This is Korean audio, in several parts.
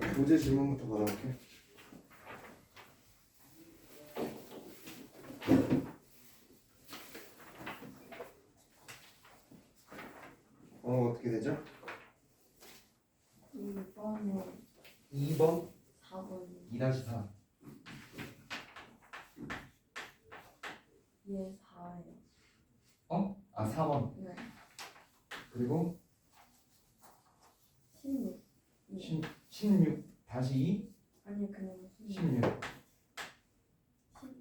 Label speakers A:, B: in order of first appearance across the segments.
A: 교재 질문부터 받아볼게. 어떻게 되죠?
B: 2번에
A: 2번
B: 4번
A: 2-4
B: 얘 4예요.
A: 4번
B: 네.
A: 그리고
B: 16.
A: 16 다시 2
B: 아니 그냥
A: 16
B: 18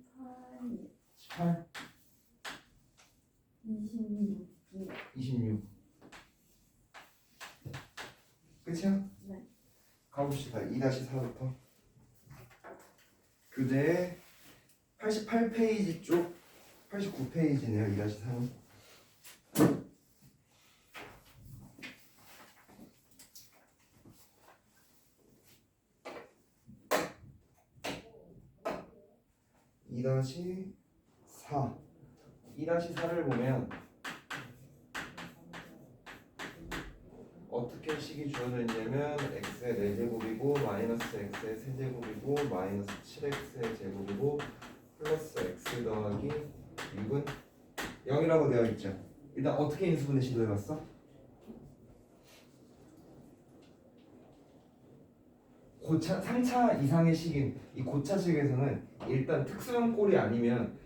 A: 18
B: 26.
A: 26 끝이야?
B: 네.
A: 가봅시다. 2-4부터 교재 88페이지 쪽 89페이지네요. 2-4는 (2-4) 2-4를 보면 어떻게 식이 주어져 있냐면 x의 4제곱이고 마이너스 x의 세제곱이고 마이너스 7x의 제곱이고 플러스 x 더하기 6은 0이라고 되어 있죠. 일단 어떻게 인수분해 시도해봤어? 고차, 3차 이상의 식인 이 고차식에서는 일단 특수한 꼴이 아니면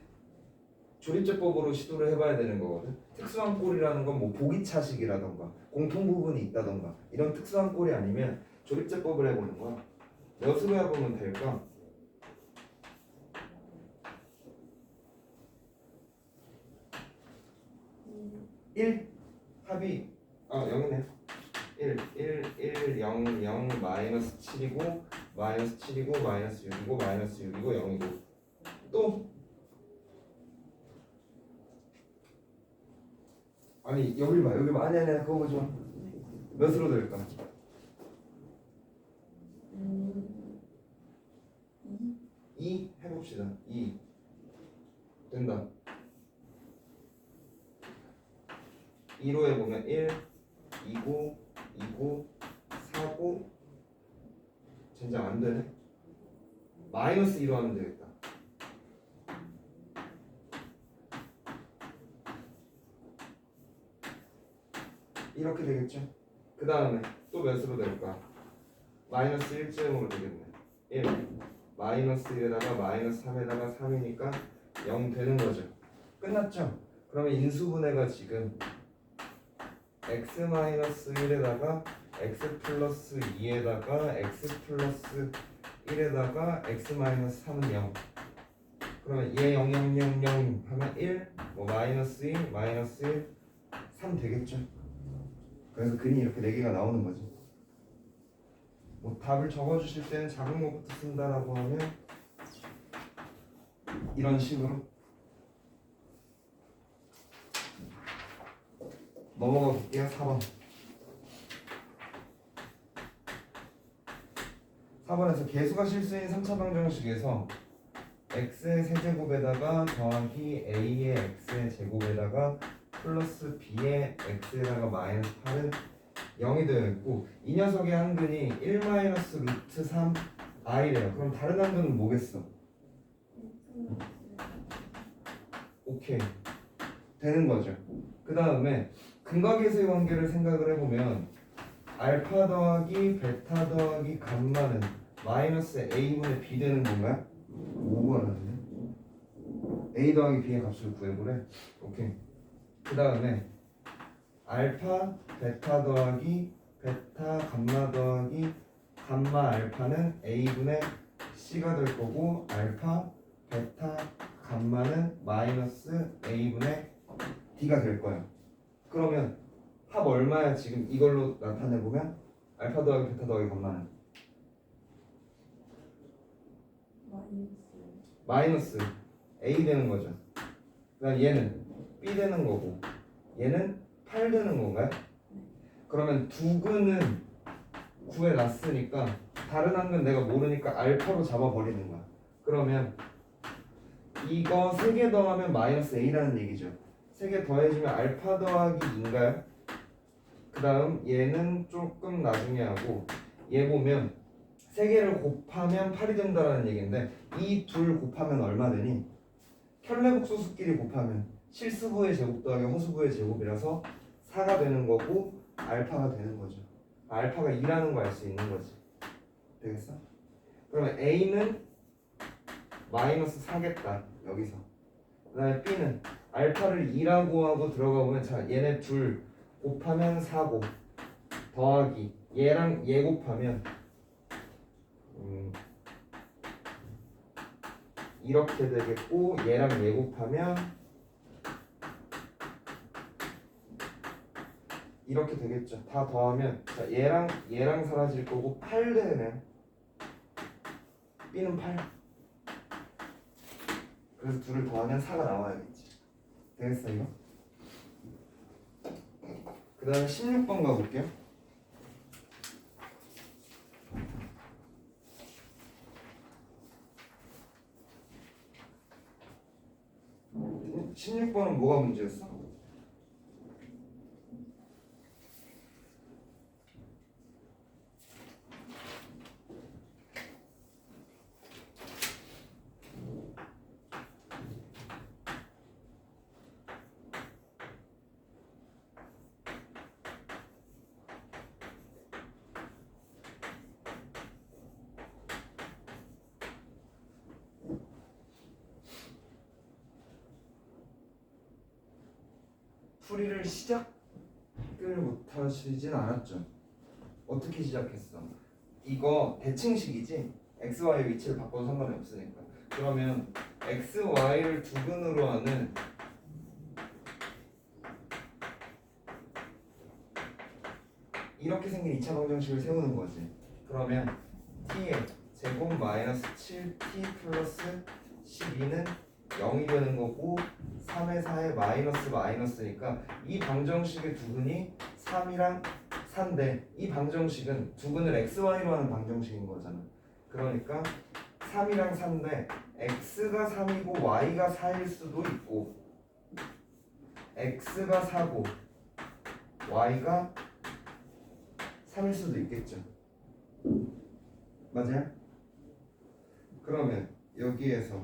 A: 조립제법으로 시도를 해봐야 되는 거거든. 특수한 꼴이라는 건 뭐 보기차식이라던가 공통 부분이 있다던가 이런 특수한 꼴이 아니면 조립제법을 해보는 거야. 몇으로 해보면 될까? 1 합이 0이네. 1, 0, 0, 마이너스 7이고 마이너스 7이고 마이너스 6이고 마이너스 6이고 0이고 또 아니 여길 봐 여기 봐 아니 그거 보지 마. 몇으로 될까? 2 해봅시다. 2 된다. 2로 해보면 1 2고 2고 4고 젠장 안되네. 마이너스 2로 하면 되겠다. 이렇게 되겠죠. 그 다음에 또 몇으로 될까? 마이너스 1쯤으로 되겠네. 1 마이너스 1에다가 마이너스 3에다가 3이니까 0 되는 거죠. 끝났죠? 그러면 인수분해가 지금 x-1에다가 x 플러스 2에다가 x 플러스 1에다가 x-3은 0. 그러면 얘 0, 0, 0, 0 하면 1, 뭐 마이너스 2, 마이너스 1, 3 되겠죠. 그래서 근이 이렇게 4개가 나오는 거지. 뭐 답을 적어주실 때는 작은 것부터 쓴다라고 하면 이런 식으로 넘어가 볼게요. 4번. 4번에서 계수가 실수인 3차 방정식에서 x의 세제곱에다가 더하기 a의 x의 제곱에다가 플러스 b의 x에다가 마이너스 8은 0이 되어 있고 이 녀석의 한근이 1 마이너스 루트 3 i래요. 그럼 다른 한근은 뭐겠어? 오케이 되는 거죠. 그 다음에 근각계수의 관계를 생각을 해보면 알파 더하기 베타 더하기 감마는 마이너스 a분의 b 되는 건가요? 5가 나왔네. a 더하기 b의 값을 구해보래. 오케이. 그 다음에 알파 베타 더하기 베타 감마 더하기 감마 알파는 a분의 c가 될 거고 알파 베타 감마는 마이너스 a분의 d가 될 거예요. 그러면 합 얼마야? 지금 이걸로 나타내보면 알파 더하기 베타 더하기 감마는 마이너스 a 되는 거죠. 그다음 얘는 b 되는 거고 얘는 8 되는 건가요? 그러면 두 근은 구해놨으니까 다른 한 근 내가 모르니까 알파로 잡아버리는 거야. 그러면 이거 3개 더하면 마이너스 a라는 얘기죠. 3개 더해주면 알파 더하기 2인가요? 그 다음 얘는 조금 나중에 하고 얘 보면 세 개를 곱하면 8이 된다라는 얘기인데 이 둘 곱하면 얼마 되니? 켤레복소수끼리 곱하면 실수부의 제곱 더하기 허수부의 제곱이라서 4가 되는 거고 알파가 되는 거죠. 알파가 2라는 거 알 수 있는 거지. 되겠어? 그러면 A는 마이너스 4겠다 여기서. 그 다음에 B는 알파를 2라고 하고 들어가 보면 자 얘네 둘 곱하면 4고 더하기 얘랑 얘 곱하면 이렇게 되겠고 얘랑 얘 곱하면 이렇게 되겠죠. 다 더하면 자 얘랑 사라질 거고 8 되네. B는 8. 그래서 둘을 더하면 4가 나와야겠지. 되겠어 이거? 그 다음에 16번 가볼게요. 16번은 뭐가 문제였어? 풀이를 시작을 못 하시진 않았죠. 어떻게 시작했어? 이거 대칭식이지? x, y 위치를 바꿔도 상관이 없으니까. 그러면 x, y를 두근으로 하는 이렇게 생긴 2차 방정식을 세우는 거지. 그러면 t의 제곱 마이너스 7t 플러스 12는 0이 되는 거고 3의 4의 마이너스니까 이 방정식의 두근이 3이랑 4인데 이 방정식은 두근을 xy로 하는 방정식인 거잖아. 그러니까 3이랑 4인데 x가 3이고 y가 4일 수도 있고 x가 4고 y가 3일 수도 있겠죠. 맞아요? 그러면 여기에서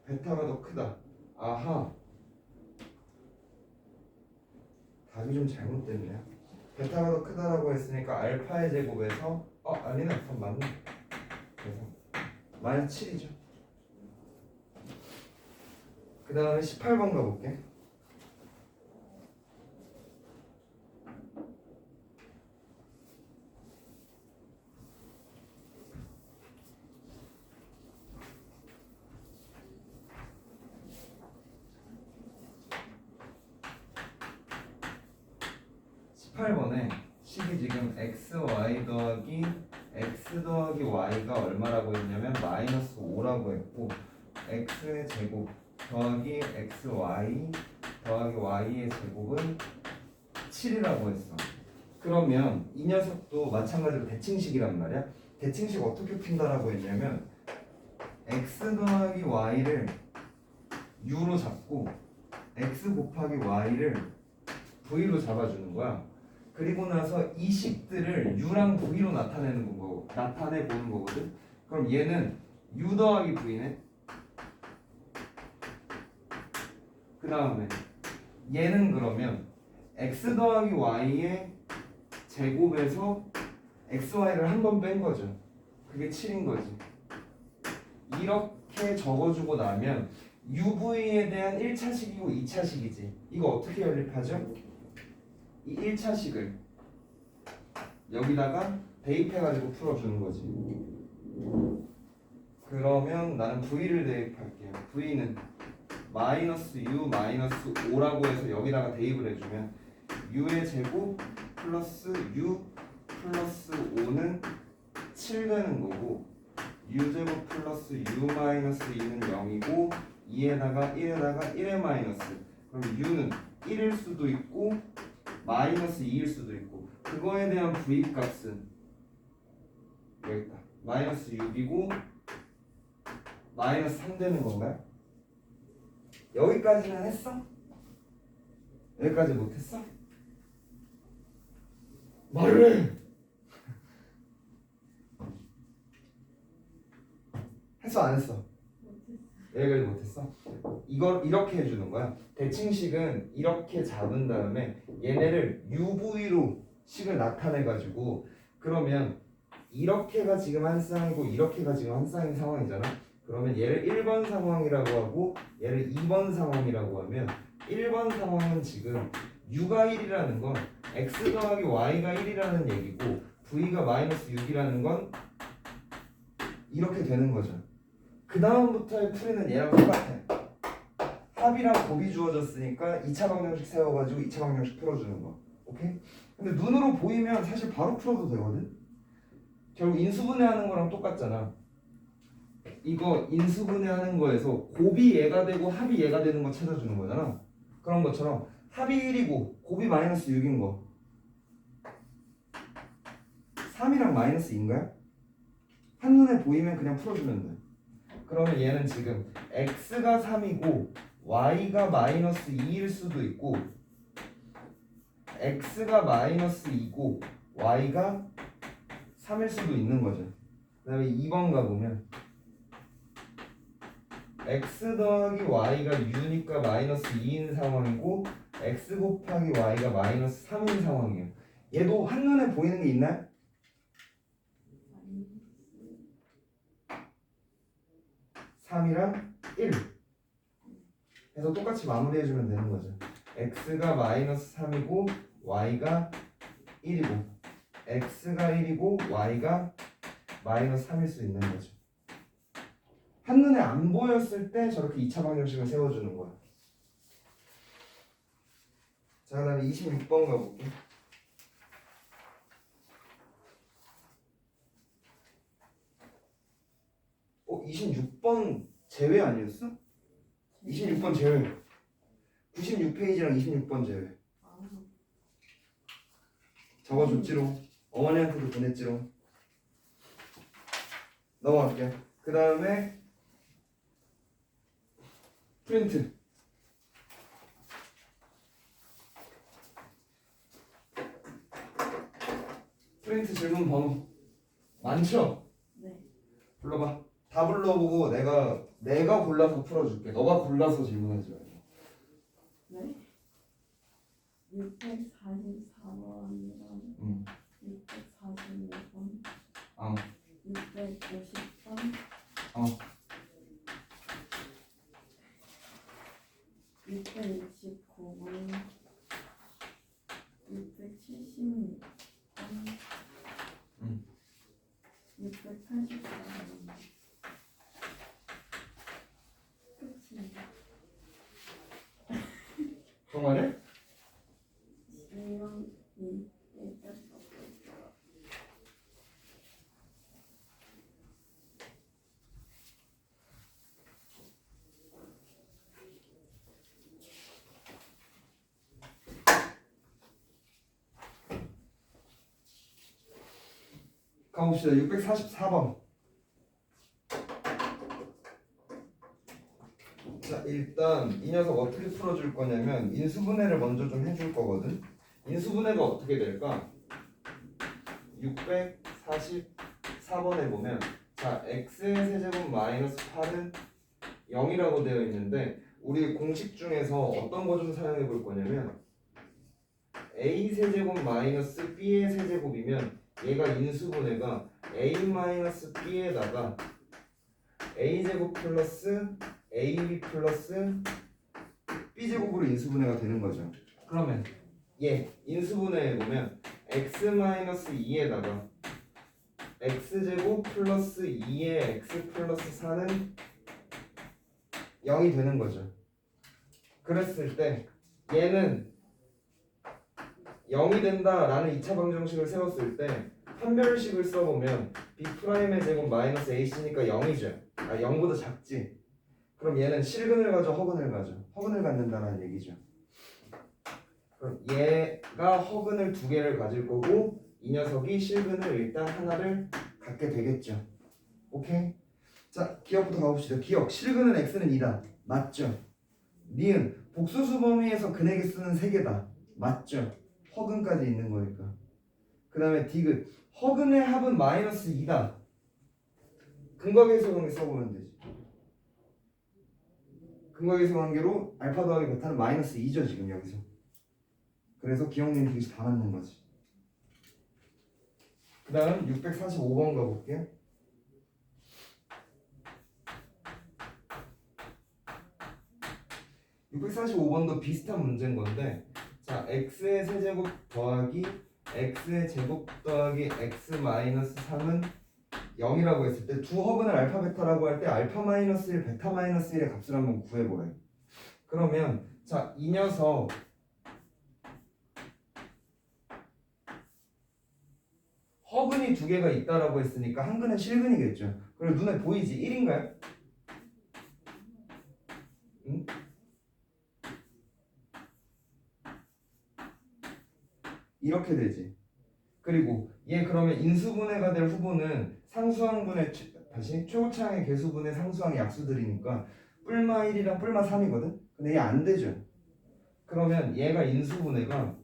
A: 베타가 더 크다. 아하, 답이 좀 잘못됐네요. 베타가 더 크다라고 했으니까 알파의 제곱에서 아니네, 그럼 맞네. 그래서 마이너스 7이죠. 그 다음에 18번 가볼게. 식이 지금 x, y 더하기 x 더하기 y가 얼마라고 했냐면 마이너스 5라고 했고 x의 제곱 더하기 xy 더하기 y의 제곱은 7이라고 했어. 그러면 이 녀석도 마찬가지로 대칭식이란 말이야. 대칭식 어떻게 푼다라고 했냐면 x 더하기 y를 u로 잡고 x 곱하기 y를 v로 잡아주는 거야. 그리고 나서 이 식들을 u랑 v로 나타내 보는 거거든. 그럼 얘는 u 더하기 v네. 그 다음에 얘는 그러면 x 더하기 y의 제곱에서 xy를 한 번 뺀 거죠. 그게 7인 거지. 이렇게 적어주고 나면 UV에 대한 1차식이고 2차식이지. 이거 어떻게 연립하죠? 이 1차식을 여기다가 대입해가지고 풀어주는 거지. 그러면 나는 V를 대입할게요. V는 마이너스 U 마이너스 5라고 해서 여기다가 대입을 해주면 U의 제곱 플러스 U 플러스 5는 7 되는 거고 U제곱 플러스 U 마이너스 2는 0이고 2에다가 1에다가 1의 마이너스. 그럼 U는 1일 수도 있고 마이너스 2일 수도 있고 그거에 대한 V 값은 여기 있다. 마이너스 6이고 마이너스 3 되는 건가요? 여기까지는 했어? 여기까지 못했어? 말을 해! 안 했어? 여기까지 못했어? 이걸 이렇게 해주는 거야. 대칭식은 이렇게 잡은 다음에 얘네를 UV로 식을 나타내가지고 그러면 이렇게가 지금 한 쌍이고 이렇게가 지금 한 쌍인 상황이잖아. 그러면 얘를 1번 상황이라고 하고 얘를 2번 상황이라고 하면 1번 상황은 지금 U가 1이라는 건 X 더하기 Y가 1이라는 얘기고 V가 마이너스 6이라는 건 이렇게 되는 거죠. 그 다음부터의 풀이는 얘랑 똑같아. 합이랑 곱이 주어졌으니까 2차 방정식 세워가지고 2차 방정식 풀어주는 거. 오케이? 근데 눈으로 보이면 사실 바로 풀어도 되거든? 결국 인수분해하는 거랑 똑같잖아. 이거 인수분해하는 거에서 곱이 얘가 되고 합이 얘가 되는 거 찾아주는 거잖아. 그런 것처럼 합이 1이고 곱이 마이너스 6인 거 3이랑 마이너스 2인가요? 한눈에 보이면 그냥 풀어주면 돼. 그러면 얘는 지금 x가 3이고 y가 마이너스 2일 수도 있고 x가 마이너스 2고 y가 3일 수도 있는 거죠. 그 다음에 2번 가보면 x 더하기 y가 u니까 마이너스 2인 상황이고 x 곱하기 y가 마이너스 3인 상황이에요. 얘도 한눈에 보이는 게 있나요? 3이랑 1 해서 똑같이 마무리해주면 되는 거죠. x가 마이너스 3이고 y가 1이고 x가 1이고 y가 마이너스 3일 수 있는 거죠. 한눈에 안 보였을 때 저렇게 2차 방정식을 세워주는 거야. 자, 그 다음에 26번 가볼게. 26번 제외 아니었어? 26번 제외. 96페이지랑 26번 제외. 적어줬지롱. 어머니한테도 보냈지롱. 넘어갈게. 그 다음에 프린트. 프린트 질문 번호 많죠?
B: 네.
A: 불러봐. 다 불러보고 내가 골라서 풀어줄게. 너가 골라서 질문하지 말고.
B: 네. 644번이랑 645번, 650번, 669번, 676번, 684번. 끝입니다.
A: 정말해?
B: 실명이 일단 적을게요.
A: 가봅시다. 644번. 자, 일단 이 녀석 어떻게 풀어줄 거냐면 인수분해를 먼저 좀 해줄 거거든. 인수분해가 어떻게 될까? 644번에 보면 자, x의 세제곱 마이너스 8은 0이라고 되어 있는데 우리 공식 중에서 어떤 거 좀 사용해 볼 거냐면 a 세제곱 마이너스 b의 세제곱이면 얘가 인수분해가 a 마이너스 b에다가 a제곱 플러스 ab 플러스 b제곱으로 인수분해가 되는 거죠. 그러면 얘 인수분해해 보면 x 마이너스 2에다가 x제곱 플러스 2의 x 플러스 4는 0이 되는 거죠. 그랬을 때 얘는 0이 된다라는 2차 방정식을 세웠을 때 판별식을 써보면 b'의 제곱 마이너스 ac니까 0이죠. 0보다 작지. 그럼 얘는 실근을 가져 허근을 가져? 허근을 갖는다는 얘기죠. 그럼 얘가 허근을 두 개를 가질 거고 이 녀석이 실근을 일단 하나를 갖게 되겠죠. 오케이? 자, 기억부터 가봅시다. 기억. 실근은 x는 2다. 맞죠? 니은 복수수 범위에서 근에게 쓰는 3개다. 맞죠? 허근까지 있는 거니까. 그 다음에 디귿 허근의 합은 마이너스 2다. 근각의 소형을 써보면 되지. 근거계수 관계로 알파 더하기 베타는 마이너스 2죠 지금 여기서. 그래서 기억력 되게 다 맞는 거지. 그 다음 645번 가볼게요. 645번도 비슷한 문제인 건데, 자, x의 세제곱 더하기 x의 제곱 더하기 x 마이너스 3은 0이라고 했을 때 두 허근을 알파 베타라고 할 때 알파 마이너스 1 베타 마이너스 1의 값을 한번 구해보래. 그러면 자, 이 녀석 허근이 두 개가 있다라고 했으니까 한 근은 실근이겠죠. 그리고 눈에 보이지? 1인가요? 응? 이렇게 되지. 그리고 얘 그러면 인수분해가 될 후보는 상수항분의 다시 최고차항의 개수분의 상수항의 약수들이니까 뿔마 1이랑 뿔마 3이거든? 근데 얘 안 되죠. 그러면 얘가 인수분해가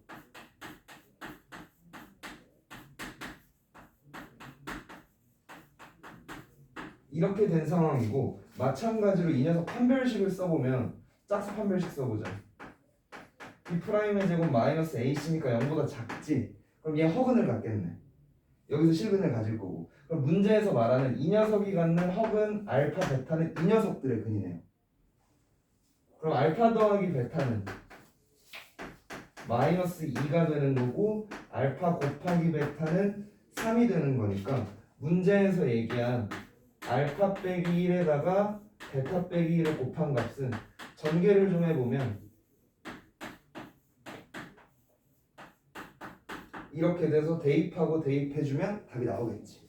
A: 이렇게 된 상황이고, 마찬가지로 이 녀석 판별식을 써보면 짝수 판별식 써보자. B 프라임의 제곱 마이너스 AC니까 0보다 작지? 그럼 얘 허근을 갖겠네. 여기서 실근을 가질 거고. 그럼 문제에서 말하는 이 녀석이 갖는 허근 알파 베타는 이 녀석들의 근이네요. 그럼 알파 더하기 베타는 마이너스 2가 되는 거고, 알파 곱하기 베타는 3이 되는 거니까 문제에서 얘기한 알파 빼기 1에다가 베타 빼기 1을 곱한 값은 전개를 좀 해보면 이렇게 돼서 대입하고 대입해주면 답이 나오겠지.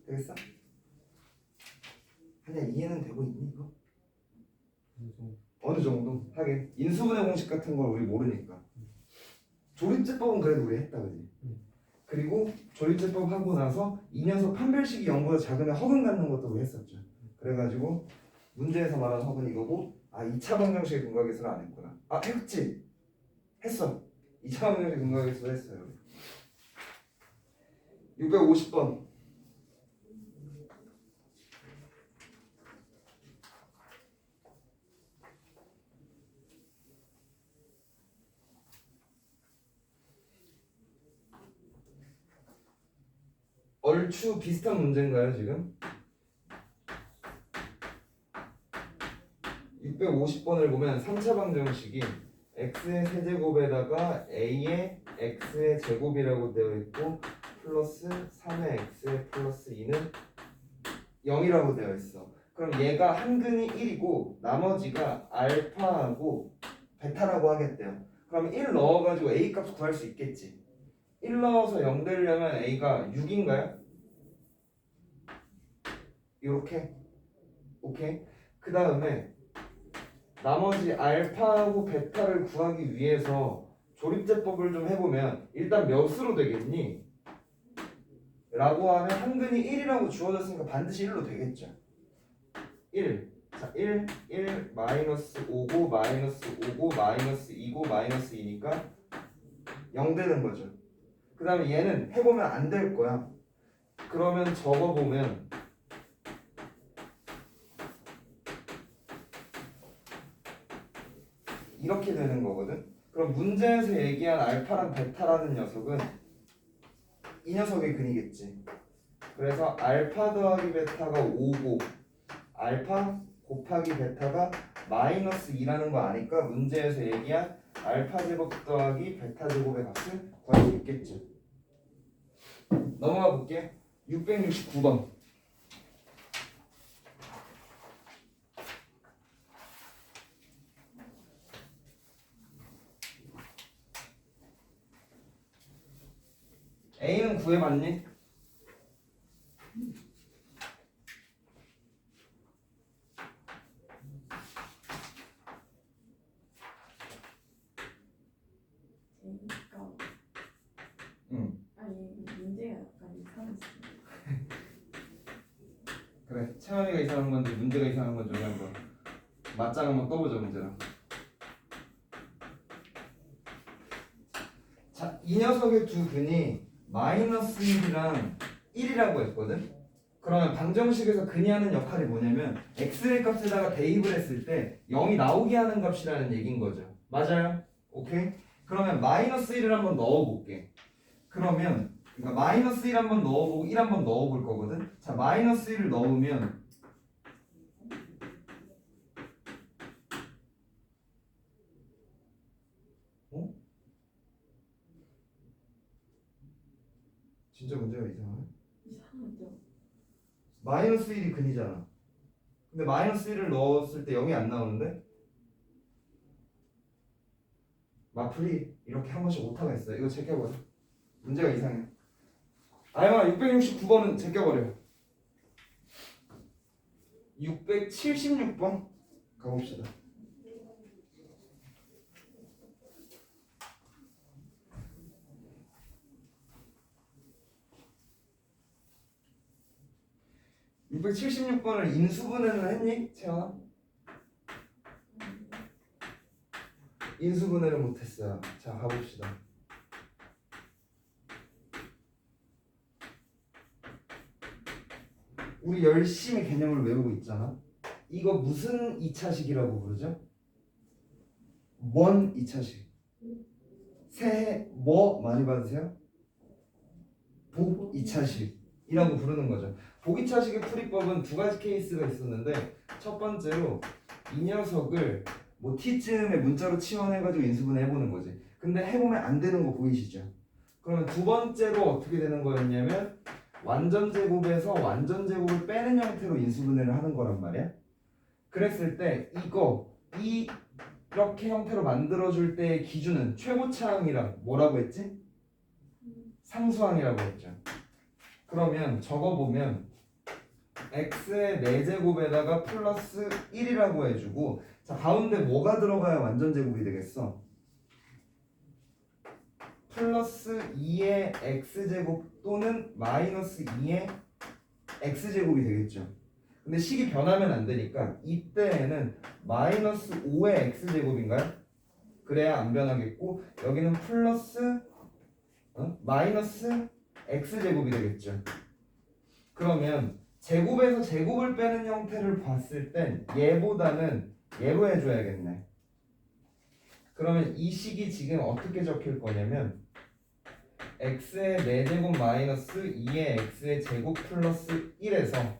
A: 되겠어? 아니야, 이해는 되고 있니 이거? 어느 정도? 하긴 인수분해 공식 같은 걸 우리 모르니까. 조립제법은 그래도 우리 했다 그지? 그리고 조립제법 하고 나서 이 녀석 판별식이 0보다 작으면 허근 갖는 것도 우리 했었죠. 그래가지고 문제에서 말한 허근 이거고, 아 2차 방정식의 근거계수를 안 했구나. 아 했지? 했어. 2차 방정식 근거계수 했어요. 650번. 얼추 비슷한 문제인가요 지금? 650번을 보면 3차 방정식이 x의 세제곱에다가 a의 x의 제곱이라고 되어 있고 플러스 3의 x의 플러스 2는 0이라고 되어 있어. 그럼 얘가 한 근이 1이고 나머지가 알파하고 베타라고 하겠대요. 그럼 1 넣어가지고 a 값 구할 수 있겠지. 1 넣어서 0 되려면 a가 6인가요? 이렇게. 오케이. 그 다음에 나머지 알파하고 베타를 구하기 위해서 조립제법을 좀 해보면 일단 몇으로 되겠니? 라고 하면 한근이 1이라고 주어졌으니까 반드시 1로 되겠죠. 1. 자, 1, 1, 마이너스 5고, 마이너스 5고, 마이너스 2고, 마이너스 2니까 0 되는 거죠. 그 다음에 얘는 해보면 안 될 거야. 그러면 적어보면 이렇게 되는 거거든. 그럼 문제에서 얘기한 알파랑 베타라는 녀석은 이 녀석의 근이겠지. 그래서 알파 더하기 베타가 5고 알파 곱하기 베타가 마이너스 2라는 거 아니까 문제에서 얘기한 알파 제곱 더하기 베타 제곱의 값을 구할 수 있겠죠. 넘어가 볼게. 669번. A는 구해봤니?
B: 제니까
A: 응.
B: 아니 문제가 약간 이상했어.
A: 그래. 채원이가 이상한 건지 문제가 이상한 건지 오늘 한번 맞짱 한번 떠보자 문제랑. 자, 이 녀석의 두 근이 마이너스 1이랑 1이라고 했거든. 그러면 방정식에서 근이 하는 역할이 뭐냐면 x의 값에다가 대입을 했을 때 0이 나오게 하는 값이라는 얘기인 거죠. 맞아요? 오케이? 그러면 마이너스 1을 한번 넣어볼게. 그러면 그러니까 마이너스 1 한번 넣어보고 1 한번 넣어볼 거거든. 자, 마이너스 1을 넣으면 어? 진짜 문제가 이상하네.
B: 이상하죠?
A: 마이너스 1이 근이잖아. 근데 마이너스 1을 넣었을 때 0이 안 나오는데? 마플이 이렇게 한 번씩 오타가 있어요. 이거 제껴버려. 문제가 이상해. 아이마 669번은 제껴버려. 676번 가봅시다. (676번을) 인수분해는 했니? 채원아? 인수분해를 못했어요. 자, 가봅시다. 우리 열심히 개념을 외우고 있잖아. 이거 무슨 2차식이라고 부르죠? 뭔 2차식? 새해 뭐 많이 받으세요? 복 2차식이라고 부르는 거죠. 복 2차식의 풀이법은 두 가지 케이스가 있었는데, 첫 번째로 이 녀석을 뭐 t쯤에 문자로 치환해가지고 인수분해 해보는 거지. 근데 해보면 안 되는 거 보이시죠? 그러면 두 번째로 어떻게 되는 거였냐면 완전 제곱에서 완전 제곱을 빼는 형태로 인수분해를 하는 거란 말이야. 그랬을 때 이렇게 형태로 만들어줄 때의 기준은 최고차항이랑 뭐라고 했지? 상수항이라고 했죠. 그러면 적어보면 x의 4제곱에다가 플러스 1이라고 해주고, 자, 가운데 뭐가 들어가야 완전 제곱이 되겠어? 플러스 2의 x제곱 또는 마이너스 2의 x제곱이 되겠죠. 근데 식이 변하면 안 되니까 이때에는 마이너스 5의 x제곱인가요? 그래야 안 변하겠고, 여기는 플러스 마이너스 x제곱이 되겠죠. 그러면 제곱에서 제곱을 빼는 형태를 봤을 땐 얘보다는 얘로 해줘야겠네. 그러면 이 식이 지금 어떻게 적힐 거냐면 x의 4제곱 마이너스 2의 x의 제곱 플러스 1에서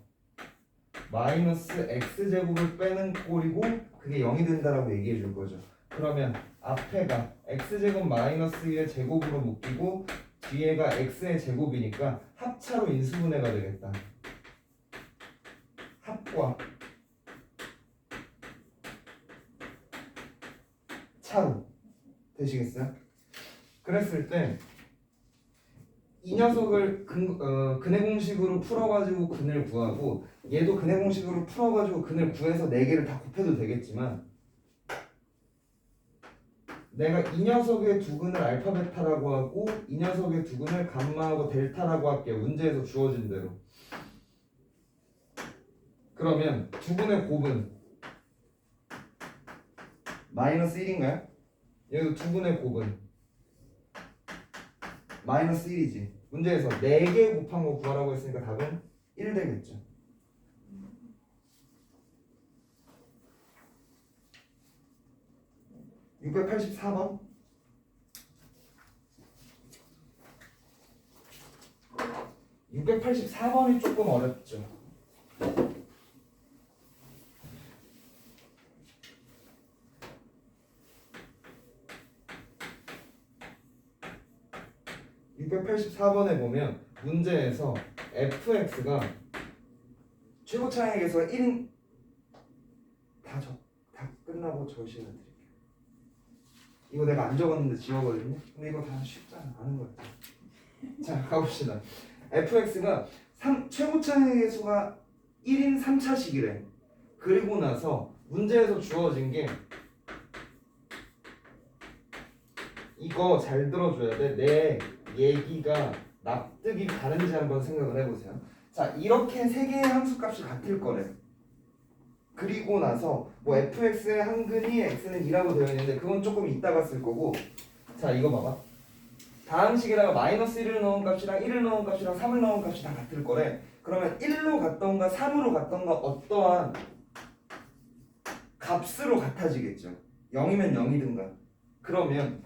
A: 마이너스 x제곱을 빼는 꼴이고, 그게 0이 된다라고 얘기해 줄 거죠. 그러면 앞에가 x제곱 마이너스 1의 제곱으로 묶이고 뒤에가 x의 제곱이니까 합차로 인수분해가 되겠다. 합과 차로 되시겠어요? 그랬을 때 이 녀석을 근해 공식으로 풀어가지고 근을 구하고, 얘도 근해 공식으로 풀어가지고 근을 구해서 4개를 다 곱해도 되겠지만, 내가 이 녀석의 두근을 알파 베타라고 하고 이 녀석의 두근을 감마하고 델타라고 할게요. 문제에서 주어진 대로. 그러면 두근의 곱은 마이너스 1인가요? 여기도 두근의 곱은 마이너스 1이지. 문제에서 4개 곱한 거 구하라고 했으니까 답은 1 되겠죠. (684번) 684번이 조금 어렵죠. (684번에) 보면 문제에서 fx가 최고차항에서 1인 다 끝나고 적으시면 드릴게요. 이거 내가 안 적었는데 지워거든요. 근데 이거 다 쉽잖아. 아는 거야. 자, 가봅시다. fx가 최고차항의 수가 1인 3차식이래. 그리고 나서 문제에서 주어진 게 이거 잘 들어줘야 돼. 내 얘기가 납득이 가는지 한번 생각을 해보세요. 자, 이렇게 세 개의 함수값이 같을 거래. 그리고 나서 뭐 fx의 한근이 x는 2라고 되어 있는데 그건 조금 이따가 쓸 거고, 자, 이거 봐봐. 다항식에다가 마이너스 1을 넣은 값이랑 1을 넣은 값이랑 3을 넣은 값이 다 같을 거래. 그러면 1로 갔던가 3으로 갔던가 어떠한 값으로 같아지겠죠. 0이면 0이든가. 그러면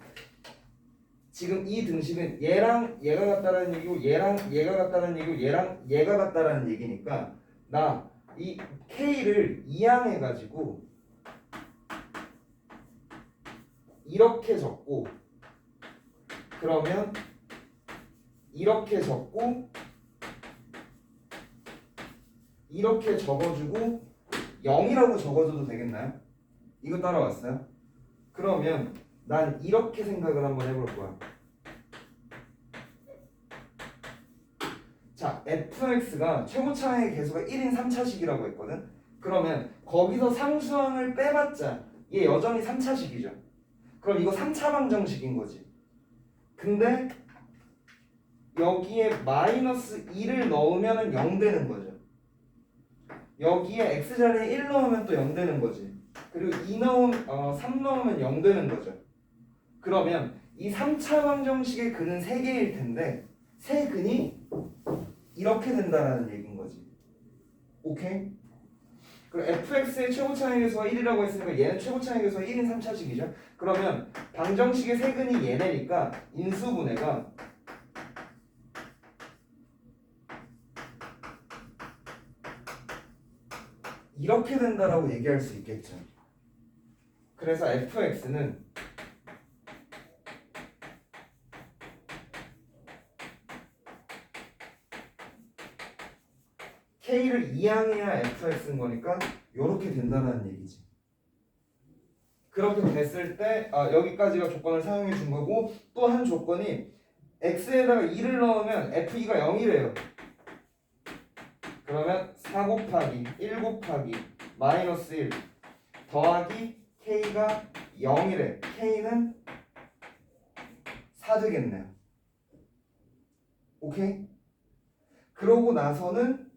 A: 지금 이 등식은 얘랑 얘가 같다라는 얘기고 얘랑 얘가 같다라는 얘기고 얘랑 얘가 같다라는 얘기니까 나 이 K를 이항해가지고 이렇게 적고 그러면 이렇게 적고 이렇게 적어주고 0이라고 적어줘도 되겠나요? 이거 따라왔어요? 그러면 난 이렇게 생각을 한번 해볼 거야. 자, fx가 최고차항의 개수가 1인 3차식이라고 했거든? 그러면 거기서 상수항을 빼봤자 얘 여전히 3차식이죠. 그럼 이거 3차 방정식인 거지. 근데 여기에 마이너스 2를 넣으면 0 되는 거죠. 여기에 x자리에 1 넣으면 또 0 되는 거지. 그리고 3 넣으면 0 되는 거죠. 그러면 이 3차 방정식의 근은 3개일 텐데 세 근이 이렇게 된다라는 얘기인 거지. 오케이? 그리고 fx의 최고차항의 개수가 1이라고 했으니까 얘는 최고차항의 개수가 1인 3차식이죠. 그러면 방정식의 세 근이 얘네니까 인수분해가 이렇게 된다라고 얘기할 수 있겠죠. 그래서 fx는 k를 이항해야 fx인 거니까 이렇게 된다는 얘기지. 그렇게 됐을 때 여기까지가 조건을 사용해 준 거고 또 한 조건이 x에다가 2를 넣으면 f2가 0이래요. 그러면 4 곱하기 1 곱하기 마이너스 1 더하기 k가 0이래. k는 4 되겠네요. 오케이? 그러고 나서는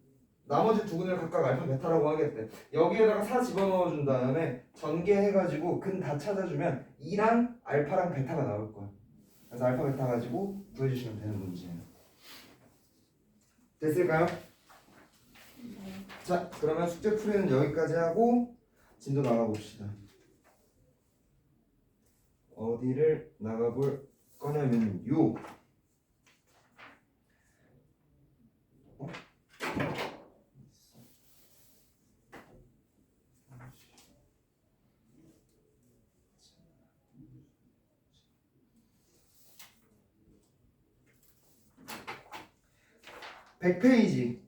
A: 나머지 두 근을 각각 알파 베타라고 하겠대. 여기에다가 4 집어넣어 준 다음에 전개해가지고 근 다 찾아주면 2랑 알파랑 베타가 나올 거야. 그래서 알파 베타 가지고 구해주시면 되는 문제예요. 됐을까요?
B: 네.
A: 자, 그러면 숙제 풀이는 여기까지 하고 진도 나가봅시다. 어디를 나가볼 거냐면 요 (100페이지)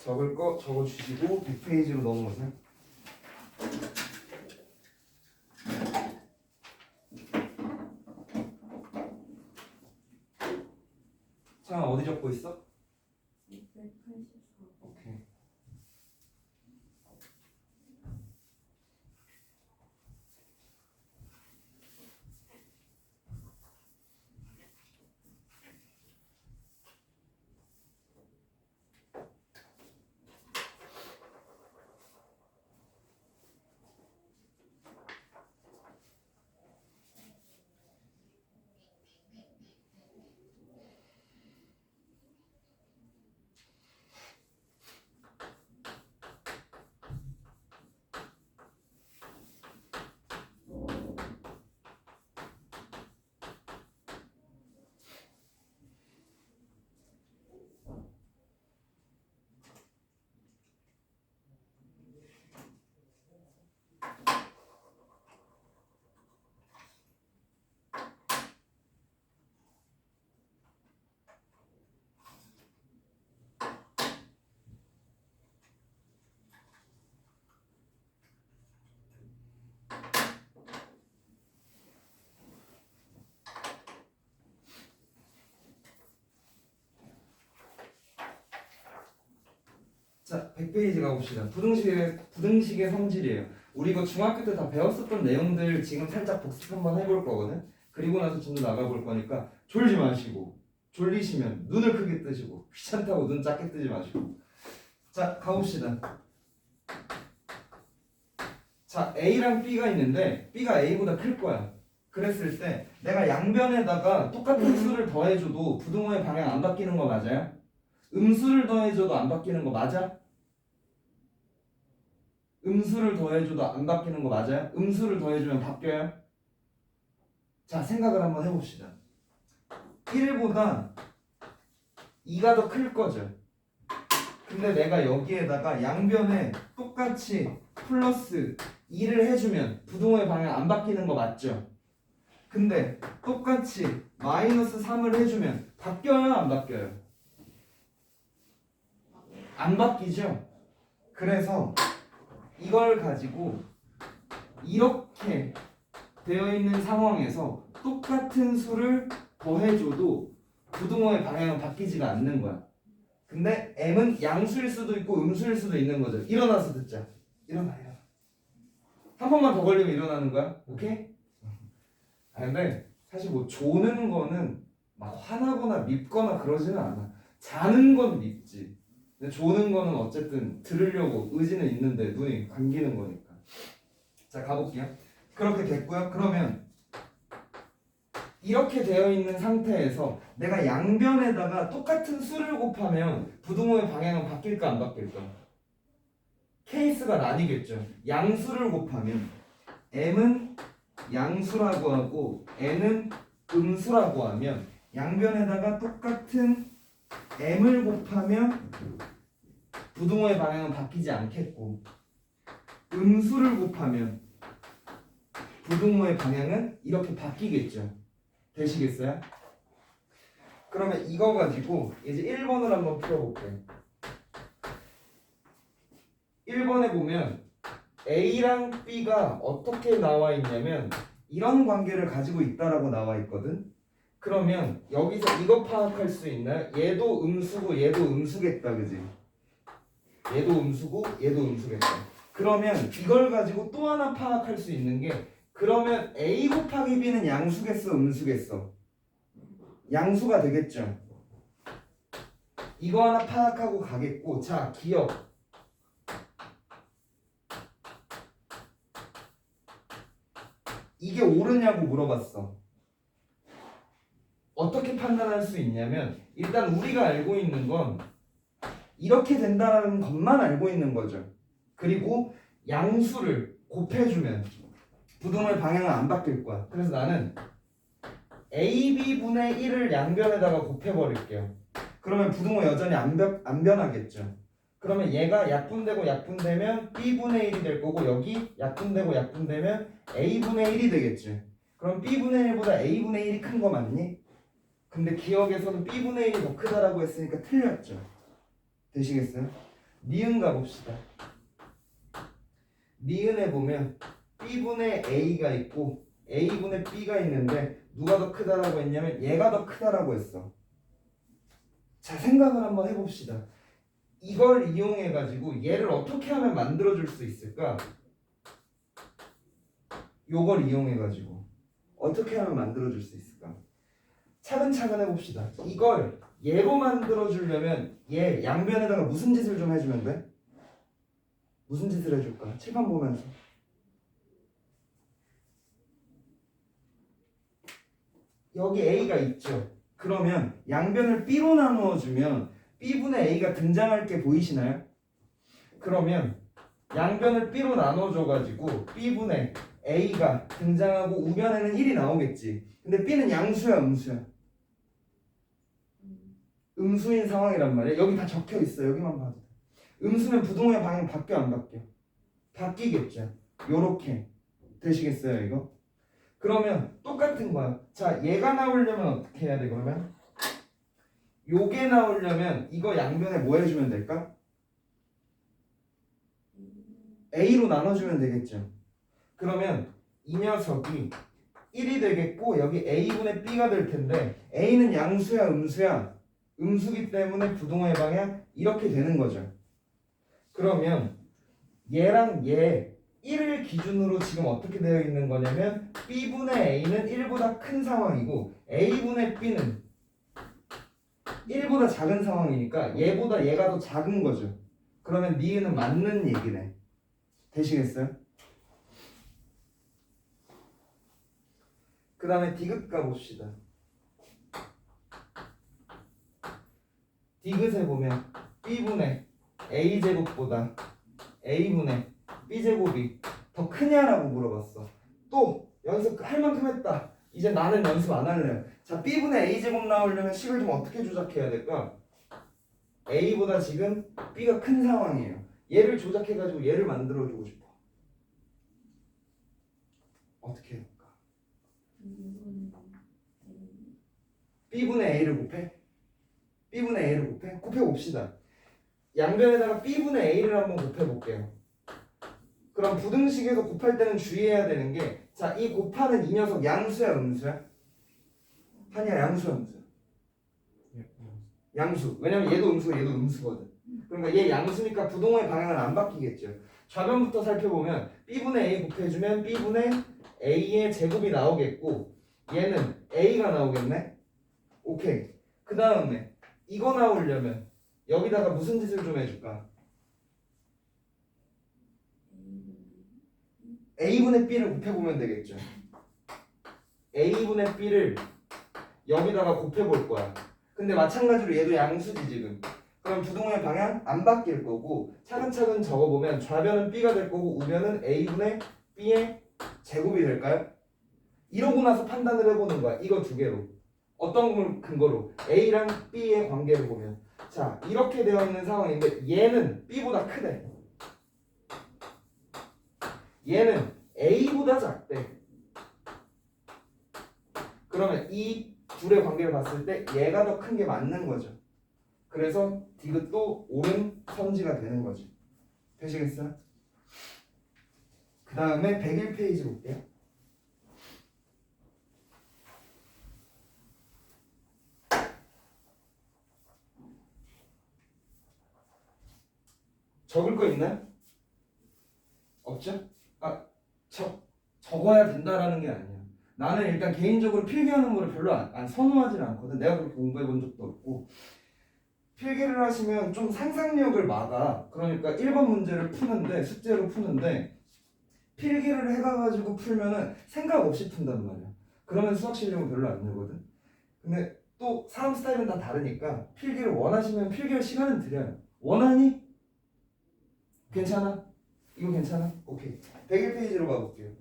A: 적을 거 적어주시고 100페이지로 넘어오세요. 자, 어디 적고 있어?
B: 184.
A: 오케이. 자, 100페이지 가봅시다. 부등식의 성질이에요. 우리 이거 중학교 때 다 배웠었던 내용들 지금 살짝 복습 한번 해볼 거거든. 그리고 나서 진도 나가볼 거니까 졸지 마시고, 졸리시면 눈을 크게 뜨시고, 귀찮다고 눈 작게 뜨지 마시고. 자, 가봅시다. 자, A랑 B가 있는데 B가 A보다 클 거야. 그랬을 때 내가 양변에다가 똑같은 수를 더해줘도 부등호의 방향 안 바뀌는 거 맞아요? 음수를 더해줘도 안 바뀌는 거 맞아? 음수를 더해줘도 안 바뀌는 거 맞아요? 음수를 더해주면 바뀌어요? 자, 생각을 한번 해봅시다. 1보다 2가 더 클 거죠. 근데 내가 여기에다가 양변에 똑같이 플러스 2를 해주면 부등호의 방향 안 바뀌는 거 맞죠? 근데 똑같이 마이너스 3을 해주면 바뀌어요? 안 바뀌어요? 안 바뀌죠? 그래서 이걸 가지고 이렇게 되어 있는 상황에서 똑같은 수를 더해줘도 부등호의 방향은 바뀌지가 않는 거야. 근데 m은 양수일 수도 있고 음수일 수도 있는 거죠. 일어나서 듣자. 일어나. 한 번만 더 걸리면 일어나는 거야. 오케이? 근데 사실 뭐 조는 거는 막 화나거나 밉거나 그러지는 않아. 자는 건 밉지. 근데 조는 거는 어쨌든 들으려고 의지는 있는데 눈이 감기는 거니까. 자, 가볼게요. 그렇게 됐고요. 그러면 이렇게 되어 있는 상태에서 내가 양변에다가 똑같은 수를 곱하면 부등호의 방향은 바뀔까 안 바뀔까? 케이스가 나뉘겠죠. 양수를 곱하면 m은 양수라고 하고 n은 음수라고 하면 양변에다가 똑같은 m을 곱하면 부등호의 방향은 바뀌지 않겠고 음수를 곱하면 부등호의 방향은 이렇게 바뀌겠죠. 되시겠어요? 그러면 이거 가지고 이제 1번을 한번 풀어볼게요. 1번에 보면 A랑 B가 어떻게 나와 있냐면 이런 관계를 가지고 있다라고 나와 있거든. 그러면 여기서 이거 파악할 수 있나요? 얘도 음수고 얘도 음수겠다, 그지? 얘도 음수고 얘도 음수겠다. 그러면 이걸 가지고 또 하나 파악할 수 있는 게 그러면 A 곱하기 B는 양수겠어, 음수겠어? 양수가 되겠죠. 이거 하나 파악하고 가겠고, 자, 기억. 이게 옳으냐고 물어봤어. 어떻게 판단할 수 있냐면 일단 우리가 알고 있는 건 이렇게 된다는 것만 알고 있는 거죠. 그리고 양수를 곱해주면 부등호의 방향은 안 바뀔 거야. 그래서 나는 AB분의 1을 양변에다가 곱해버릴게요. 그러면 부등호 여전히 안 변하겠죠. 그러면 얘가 약분되고 약분되면 B분의 1이 될 거고 여기 약분되고 약분되면 A분의 1이 되겠지. 그럼 B분의 1보다 A분의 1이 큰 거 맞니? 근데 기억에서는 B분의 1이 더 크다라고 했으니까 틀렸죠. 되시겠어요? 니은 가봅시다. 니은에 보면 B분의 A가 있고 A분의 B가 있는데 누가 더 크다라고 했냐면 얘가 더 크다라고 했어. 자, 생각을 한번 해봅시다. 이걸 이용해 가지고 얘를 어떻게 하면 만들어 줄 수 있을까? 요걸 이용해 가지고 어떻게 하면 만들어 줄 수 있을까? 차근차근 해봅시다. 이걸 얘로 만들어 주려면 얘 양변에다가 무슨 짓을 좀 해주면 돼? 무슨 짓을 해줄까? 칠판 보면서 여기 A가 있죠. 그러면 양변을 B로 나누어 주면 B분의 A가 등장할 게 보이시나요? 그러면 양변을 B로 나눠줘가지고 B분의 A가 등장하고 우변에는 1이 나오겠지. 근데 B는 양수야, 음수야? 음수인 상황이란 말이야. 여기 다 적혀 있어. 여기만 봐도. 음수면 부등호의 방향 바뀌어 안 바뀌어? 바뀌겠죠. 요렇게 되시겠어요, 이거? 그러면 똑같은 거야. 자, 얘가 나오려면 어떻게 해야 돼, 그러면? 요게 나오려면 이거 양변에 뭐 해주면 될까? A로 나눠주면 되겠죠. 그러면 이 녀석이 1이 되겠고 여기 A분의 B가 될 텐데 A는 양수야, 음수야? 음수기 때문에 부등호의 방향 이렇게 되는 거죠. 그러면 얘랑 얘 1을 기준으로 지금 어떻게 되어 있는 거냐면 B분의 A는 1보다 큰 상황이고 A분의 B는 1보다 작은 상황이니까 얘보다 얘가 더 작은 거죠. 그러면 니은은 맞는 얘기네. 되시겠어요? 그 다음에 디귿 가봅시다. 디귿에 보면 b분의 a제곱보다 a분의 b제곱이 더 크냐라고 물어봤어. 또 연습할 만큼 했다. 이제 나는 연습 안 할래요. 자, b분의 a제곱 나오려면 식을 좀 어떻게 조작해야 될까? a보다 지금 b가 큰 상황이에요. 얘를 조작해가지고 얘를 만들어주고 싶어. 어떻게 해볼까? b분의 a를 곱해? b분의 a를 곱해? 곱해봅시다. 양변에다가 b분의 a를 한번 곱해볼게요. 그럼 부등식에서 곱할 때는 주의해야 되는 게, 자, 이 곱하는 이 녀석 양수야 음수야? 한이야, 양수야 음수야? 양수. 왜냐면 얘도 음수고 얘도 음수거든. 그러니까 얘 양수니까 부동호의 방향은 안 바뀌겠죠. 좌변부터 살펴보면 b분의 a 곱해주면 b분의 a의 제곱이 나오겠고, 얘는 a가 나오겠네? 오케이. 그 다음에 이거 나오려면 여기다가 무슨 짓을 좀 해줄까? a분의 b를 곱해보면 되겠죠. a분의 b를 여기다가 곱해볼 거야. 근데 마찬가지로 얘도 양수지 지금. 그럼 부동호의 방향 안 바뀔 거고, 차근차근 적어보면 좌변은 b가 될 거고 우변은 a분의 b의 제곱이 될까요? 이러고 나서 판단을 해보는 거야. 이거 두 개로. 어떤 걸 근거로? a랑 b의 관계를 보면. 자, 이렇게 되어 있는 상황인데 얘는 b보다 크대. 얘는 a보다 작대. 그러면 이 둘의 관계를 봤을 때 얘가 더 큰 게 맞는 거죠. 그래서 디귿도 옳은 선지가 되는 거죠. 되시겠어요? 그 다음에 101페이지 볼게요. 적을 거 있나요? 없죠? 적어야 된다라는 게 아니야. 나는 일단 개인적으로 필기하는 거를 별로 안 선호하진 않거든. 내가 그렇게 공부해 본 적도 없고. 필기를 하시면 좀 상상력을 막아. 그러니까 1번 문제를 푸는데, 숙제로 푸는데 필기를 해가지고 풀면은 생각 없이 푼단 말이야. 그러면 수학 실력은 별로 안 늘거든. 근데 또 사람 스타일은 다 다르니까 필기를 원하시면 필기할 시간은 드려요. 원하니? 괜찮아? 이거 괜찮아? 오케이. 101페이지로 가볼게요.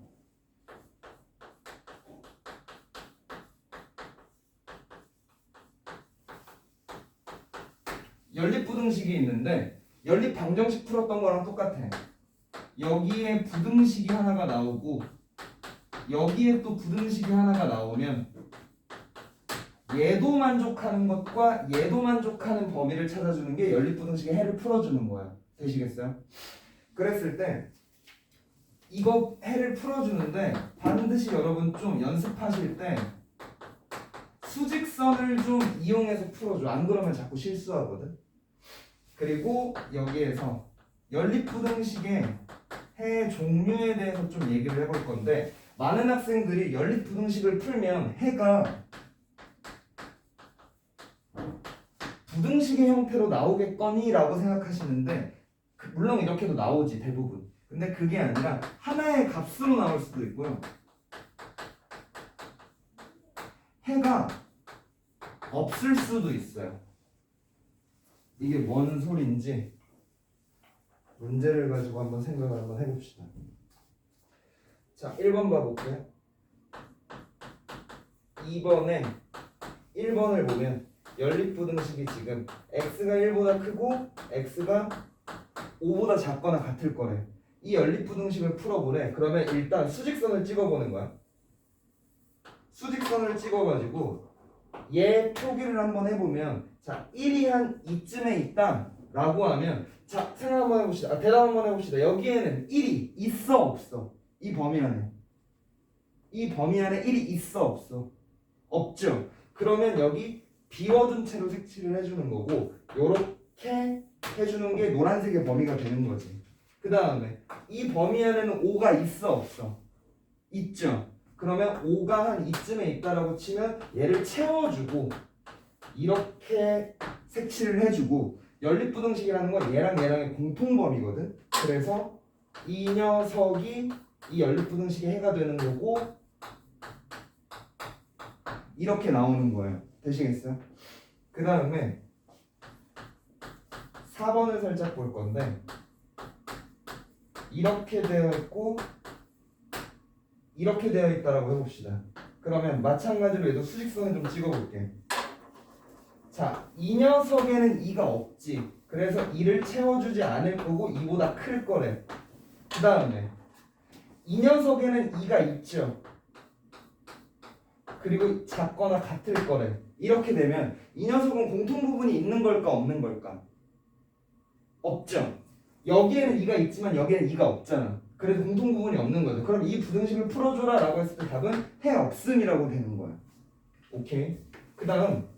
A: 연립부등식이 있는데 연립 방정식 풀었던 거랑 똑같아. 여기에 부등식이 하나가 나오고 여기에 또 부등식이 하나가 나오면 얘도 만족하는 것과 얘도 만족하는 범위를 찾아주는 게 연립부등식의 해를 풀어주는 거야. 되시겠어요? 그랬을 때 이거 해를 풀어주는데 반드시 여러분 좀 연습하실 때 수직선을 좀 이용해서 풀어줘. 안 그러면 자꾸 실수하거든. 그리고 여기에서 연립부등식의 해 종류에 대해서 좀 얘기를 해볼 건데, 많은 학생들이 연립부등식을 풀면 해가 부등식의 형태로 나오겠거니 라고 생각하시는데, 물론 이렇게도 나오지 대부분. 근데 그게 아니라 하나의 값으로 나올 수도 있고요. 해가 없을 수도 있어요. 이게 뭔 소리인지 문제를 가지고 한번 생각을 한번 해봅시다. 자, 1번 봐볼게요. 2번에 1번을 보면 연립부등식이 지금 x가 1보다 크고 x가 5보다 작거나 같을 거래. 이 연립부등식을 풀어보래. 그러면 일단 수직선을 찍어보는 거야. 수직선을 찍어가지고 얘 표기를 한번 해보면, 자, 1이 한 이쯤에 있다 라고 하면, 자, 생각 한번 해봅시다. 대답 한번 해봅시다. 여기에는 1이 있어 없어? 이 범위 안에 1이 있어 없어? 없죠. 그러면 여기 비워둔 채로 색칠을 해주는 거고, 요렇게 해주는 게 노란색의 범위가 되는 거지. 그 다음에 이 범위 안에는 5가 있어 없어? 있죠. 그러면 5가 한 이쯤에 있다라고 치면 얘를 채워주고 이렇게 색칠을 해주고, 연립부등식이라는 건 얘랑 얘랑의 공통범위거든. 그래서 이 녀석이 이 연립부등식의 해가 되는 거고, 이렇게 나오는 거예요. 되시겠어요? 그 다음에 4번을 살짝 볼 건데 이렇게 되어 있고 이렇게 되어 있다라고 해봅시다. 그러면 마찬가지로 얘도 수직선을 좀 찍어볼게. 자, 이 녀석에는 2가 없지. 그래서 2를 채워주지 않을 거고 2보다 클 거래. 그 다음에 이 녀석에는 2가 있죠. 그리고 작거나 같을 거래. 이렇게 되면 이 녀석은 공통 부분이 있는 걸까 없는 걸까? 없죠. 여기에는 2가 있지만 여기에는 2가 없잖아. 그래서 공통 부분이 없는 거죠. 그럼 이 부등식을 풀어줘라 라고 했을 때 답은 해 없음이라고 되는 거야. 오케이. 그 다음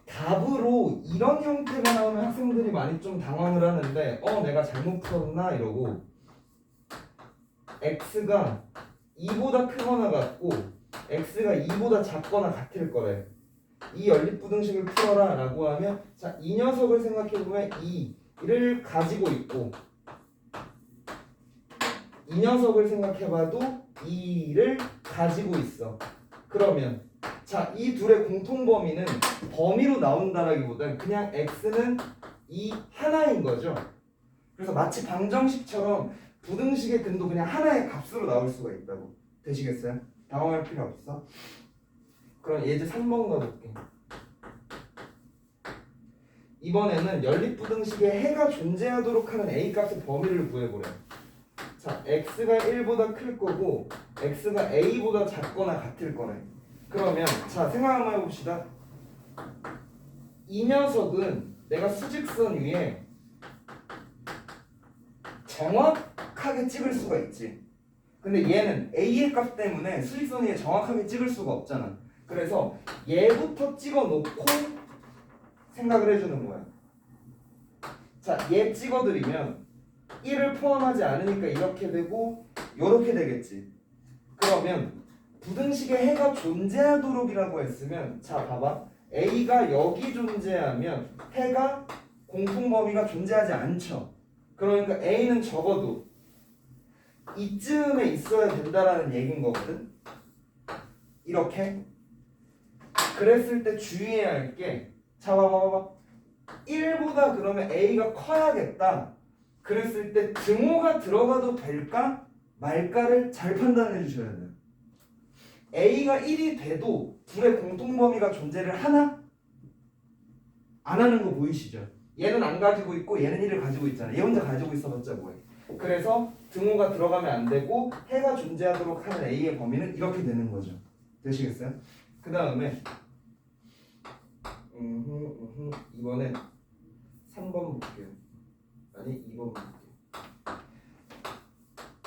A: 답으로 이런 형태가 나오면 학생들이 많이 좀 당황을 하는데 내가 잘못 풀었나 이러고 x가 2보다 크거나 같고 x가 2보다 작거나 같을 거래. 이 연립부등식을 풀어라 라고 하면 자, 이 녀석을 생각해보면 2를 가지고 있고 이 녀석을 생각해봐도 2를 가지고 있어. 그러면 자, 이 둘의 공통 범위는 범위로 나온다라기보다는 그냥 x는 이 하나인 거죠. 그래서 마치 방정식처럼 부등식의 근도 그냥 하나의 값으로 나올 수가 있다고. 되시겠어요? 당황할 필요 없어. 그럼 예제 3번 가볼게. 이번에는 연립부등식에 해가 존재하도록 하는 a 값의 범위를 구해보래. 자, x가 1보다 클 거고 x가 a보다 작거나 같을 거네. 그러면 자, 생각 한번 해봅시다. 이 녀석은 내가 수직선 위에 정확하게 찍을 수가 있지. 근데 얘는 a의 값 때문에 수직선 위에 정확하게 찍을 수가 없잖아. 그래서 얘부터 찍어놓고 생각을 해주는 거야. 자, 얘 찍어드리면 1을 포함하지 않으니까 이렇게 되고 이렇게 되겠지. 그러면 부등식에 해가 존재하도록이라고 했으면 자, 봐봐. a가 여기 존재하면 해가 공통범위가 존재하지 않죠. 그러니까 a는 적어도 이쯤에 있어야 된다라는 얘기인 거거든. 이렇게. 그랬을 때 주의해야 할 게 자, 봐봐. 1보다 그러면 a가 커야겠다. 그랬을 때 등호가 들어가도 될까 말까를 잘 판단해 주셔야 돼요. a가 1이 돼도 둘의 공통범위가 존재를 하나? 안 하는 거 보이시죠? 얘는 안 가지고 있고 얘는 1을 가지고 있잖아. 얘 혼자 가지고 있어봤자 뭐해. 그래서 등호가 들어가면 안 되고 해가 존재하도록 하는 a의 범위는 이렇게 되는 거죠. 되시겠어요? 그 다음에 이번엔 3번 볼게요. 아니 2번 볼게요.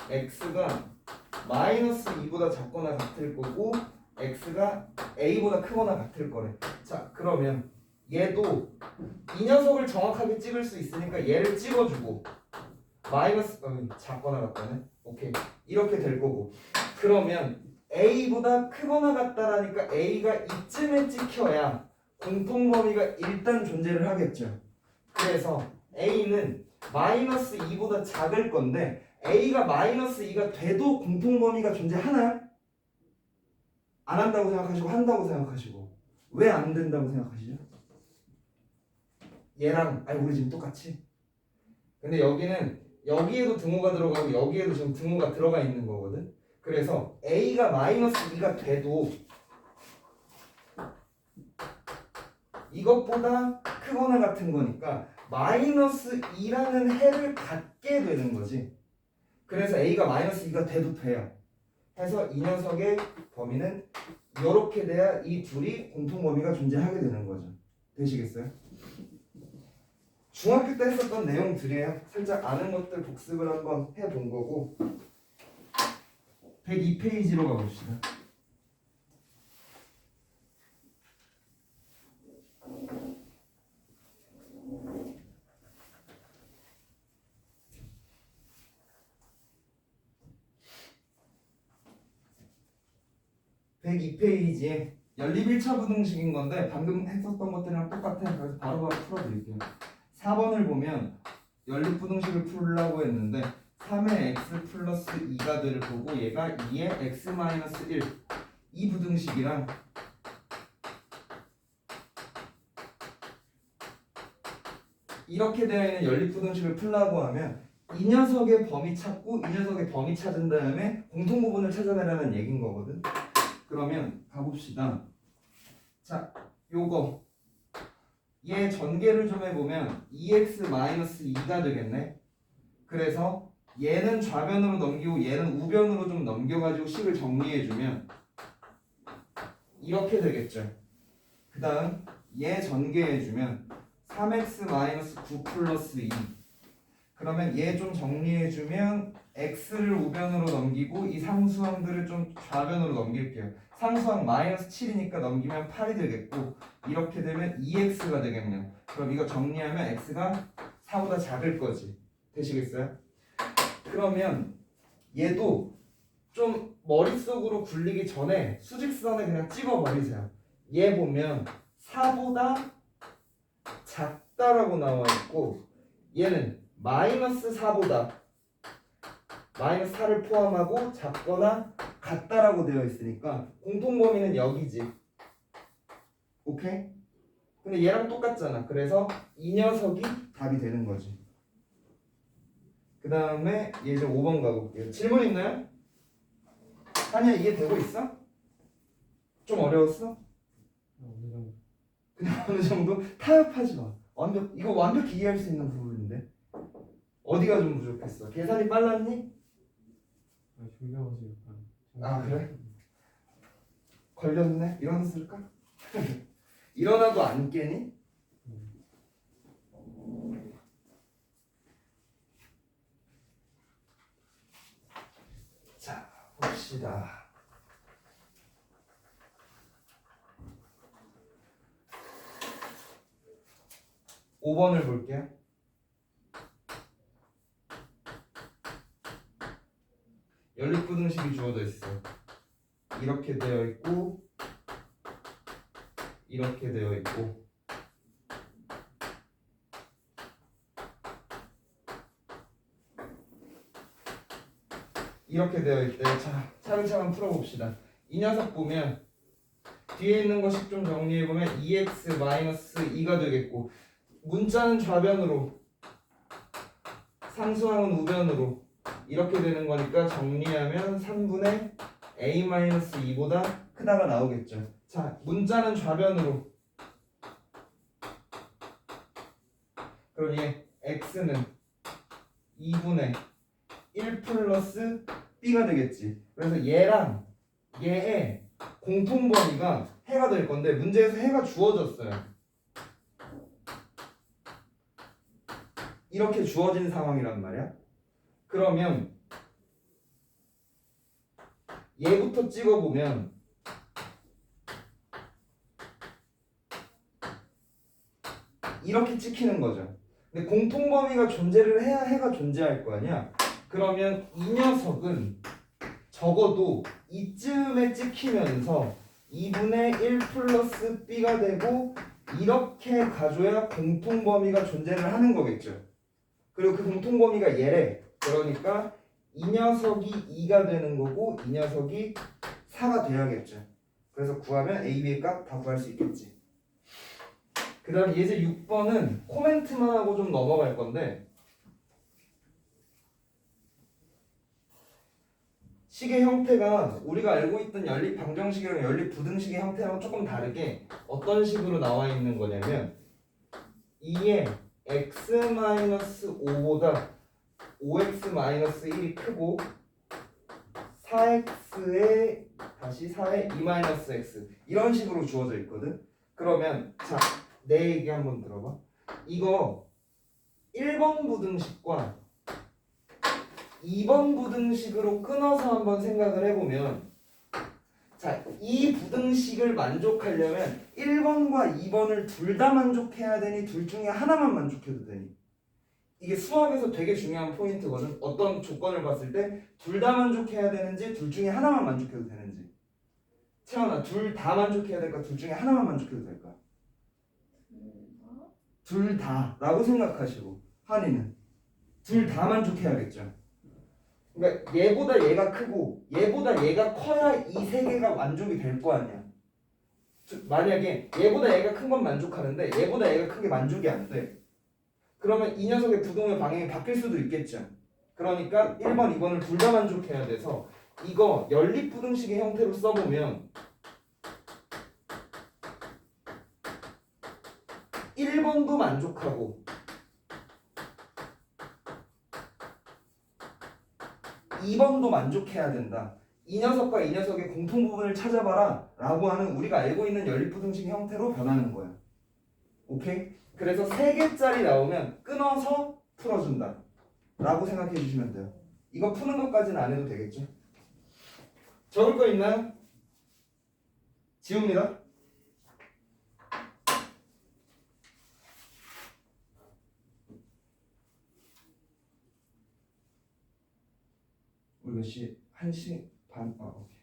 A: x가 마이너스 2보다 작거나 같을 거고 x가 a보다 크거나 같을 거래. 자, 그러면 얘도 이 녀석을 정확하게 찍을 수 있으니까 얘를 찍어주고 마이너스 작거나 같다네. 오케이. 이렇게 될 거고. 그러면 a보다 크거나 같다라니까 a가 이쯤에 찍혀야 공통범위가 일단 존재를 하겠죠. 그래서 a는 마이너스 2보다 작을 건데 a가 마이너스 2가 돼도 공통범위가 존재하나요? 안 한다고 생각하시고 한다고 생각하시고 왜 안 된다고 생각하시죠? 얘랑 우리 지금 똑같이. 근데 여기는 여기에도 등호가 들어가고 여기에도 지금 등호가 들어가 있는 거거든. 그래서 a가 마이너스 2가 돼도 이것보다 크거나 같은 거니까 마이너스 2라는 해를 갖게 되는 거지. 그래서 a가 마이너스 2가 돼도 돼요. 해서 이 녀석의 범위는 이렇게 돼야 이 둘이 공통범위가 존재하게 되는 거죠. 되시겠어요? 중학교 때 했었던 내용들이에요. 살짝 아는 것들 복습을 한번 해본 거고 102페이지로 가봅시다. (102페이지에) 연립 1차 부등식인 건데 방금 했었던 것들이랑 똑같아요. 그래서 바로바로 풀어드릴게요. 4번을 보면 연립 부등식을 풀려고 했는데 3의 x 플러스 2가 들을 보고 얘가 2의 x 마이너스 1 이 부등식이랑 이렇게 되어 있는 연립부등식을 풀라고 하면 이 녀석의 범위 찾고 이 녀석의 범위 찾은 다음에 공통부분을 찾아내라는 얘기인 거거든. 그러면 가봅시다. 자, 요거 얘 전개를 좀 해보면 2x-2가 되겠네. 그래서 얘는 좌변으로 넘기고 얘는 우변으로 좀 넘겨가지고 식을 정리해주면 이렇게 되겠죠. 그 다음 얘 전개해주면 3x-9 플러스 2. 그러면 얘 좀 정리해주면 x를 우변으로 넘기고 이 상수항들을 좀 좌변으로 넘길게요. 상수항 -7이니까 넘기면 8이 되겠고 이렇게 되면 2x가 되겠네요. 그럼 이거 정리하면 x가 4보다 작을 거지. 되시겠어요? 그러면 얘도 좀 머릿속으로 굴리기 전에 수직선에 그냥 찍어버리세요. 얘 보면 4보다 작다라고 나와 있고 얘는 -4보다 -4를 포함하고 작거나 같다라고 되어 있으니까 공통범위는 여기지. 오케이? 근데 얘랑 똑같잖아. 그래서 이 녀석이 답이 되는 거지. 그 다음에 얘 이제 5번 가볼게요. 질문 있나요? 아니야, 이해되고 있어? 좀 어려웠어?
C: 어느 정도.
A: 그냥 어느 정도 타협하지 마. 이거 완벽히 이해할 수 있는 부분인데 어디가 좀 부족했어? 계산이 빨랐니?
C: 졸려서 약간.
A: 아, 그래? 걸렸네? 일어났을까? 일어나도 안 깨니? 자, 봅시다. (5번을) 볼게요. 연립부등식이 주어져 있어요. 이렇게 되어 있고 이렇게 되어 있고 이렇게 되어 있대요. 자, 차근차근 풀어봅시다. 이 녀석 보면 뒤에 있는 것씩 좀 정리해보면 2x-2가 되겠고 문자는 좌변으로 상수항은 우변으로 이렇게 되는 거니까 정리하면 3분의 a-2보다 크다가 나오겠죠. 자, 문자는 좌변으로 그럼 얘 x는 2분의 1 플러스 b가 되겠지. 그래서 얘랑 얘의 공통범위가 해가 될 건데 문제에서 해가 주어졌어요. 이렇게 주어진 상황이란 말이야. 그러면 얘부터 찍어보면 이렇게 찍히는 거죠. 근데 공통범위가 존재를 해야 해가 존재할 거 아니야. 그러면 이 녀석은 적어도 이쯤에 찍히면서 2분의 1 플러스 b가 되고 이렇게 가줘야 공통범위가 존재를 하는 거겠죠. 그리고 그 공통범위가 얘래. 그러니까 이 녀석이 2가 되는 거고 이 녀석이 4가 돼야겠죠. 그래서 구하면 a, b의 값 다 구할 수 있겠지. 그 다음 예제 6번은 코멘트만 하고 좀 넘어갈 건데 식의 형태가 우리가 알고 있던 연립 방정식이랑 연립 부등식의 형태랑 조금 다르게 어떤 식으로 나와 있는 거냐면 2의 x-5보다 5x-1이 크고 4x의 다시 4의 2-x 이런 식으로 주어져 있거든. 그러면 자, 내 얘기 한번 들어봐. 이거 1번 부등식과 2번 부등식으로 끊어서 한번 생각을 해보면 자, 이 부등식을 만족하려면 1번과 2번을 둘 다 만족해야 되니 둘 중에 하나만 만족해도 되니 이게 수학에서 되게 중요한 포인트거든. 어떤 조건을 봤을 때 둘 다 만족해야 되는지 둘 중에 하나만 만족해도 되는지. 채원아, 둘 다 만족해야 될까? 둘 중에 하나만 만족해도 될까? 둘 다라고 생각하시고 한이는 둘 다 만족해야겠죠. 그러니까 얘보다 얘가 크고 얘보다 얘가 커야 이 세 개가 만족이 될 거 아니야. 만약에 얘보다 얘가 큰 건 만족하는데 얘보다 얘가 큰 게 만족이 안 돼. 그러면 이 녀석의 부동의 방향이 바뀔 수도 있겠죠. 그러니까 1번, 2번을 둘 다 만족해야 돼서 이거 연립부등식의 형태로 써보면 1번도 만족하고 2번도 만족해야 된다. 이 녀석과 이 녀석의 공통부분을 찾아봐라 라고 하는 우리가 알고 있는 연립부등식의 형태로 변하는 거야. 오케이? 그래서 3개짜리 나오면 끊어서 풀어준다 라고 생각해 주시면 돼요. 이거 푸는 것까지는 안 해도 되겠죠? 적을 거 있나요? 지웁니다. 우리 몇 시? 1시 반? 오케이.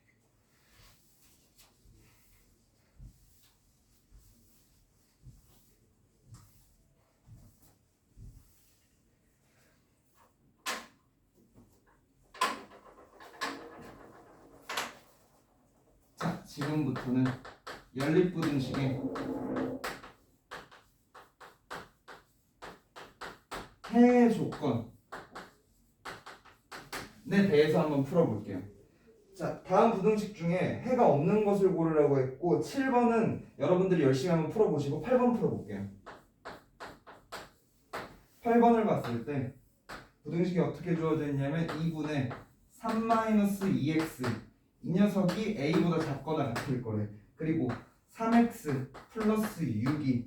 A: 자, 지금부터는 연립부등식의 해 조건에 대해서 한번 풀어볼게요. 자, 다음 부등식 중에 해가 없는 것을 고르라고 했고 7번은 여러분들이 열심히 한번 풀어보시고 8번 풀어볼게요. 8번을 봤을 때 부등식이 어떻게 주어져 있냐면 2분의 3-2x 이 녀석이 a보다 작거나 같을 거래. 그리고 3x 플러스 6이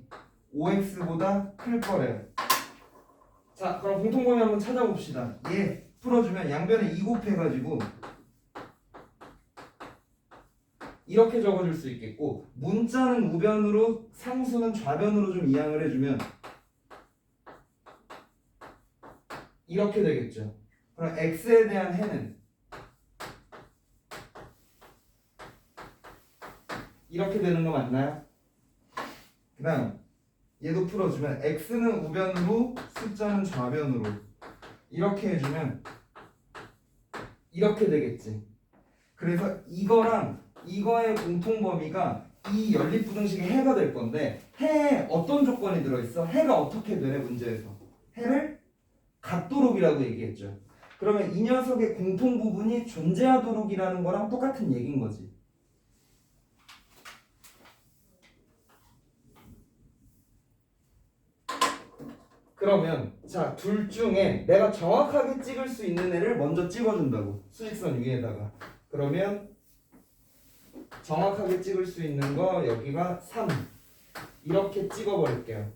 A: 5x보다 클 거래요. 자, 그럼 공통범위 한번 찾아봅시다. 얘 풀어주면 양변에 2 곱해가지고 이렇게 적어줄 수 있겠고 문자는 우변으로 상수는 좌변으로 좀 이항을 해주면 이렇게 되겠죠. 그럼 x에 대한 해는 이렇게 되는 거 맞나요? 그 다음 얘도 풀어주면 x는 우변으로 숫자는 좌변으로 이렇게 해주면 이렇게 되겠지. 그래서 이거랑 이거의 공통범위가 이 연립부등식의 해가 될 건데 해에 어떤 조건이 들어있어? 해가 어떻게 되네 문제에서 해를 갖도록이라고 얘기했죠. 그러면 이 녀석의 공통부분이 존재하도록이라는 거랑 똑같은 얘기인 거지. 그러면 자, 둘 중에 내가 정확하게 찍을 수 있는 애를 먼저 찍어준다고 수직선 위에다가. 그러면 정확하게 찍을 수 있는 거 여기가 3 이렇게 찍어버릴게요.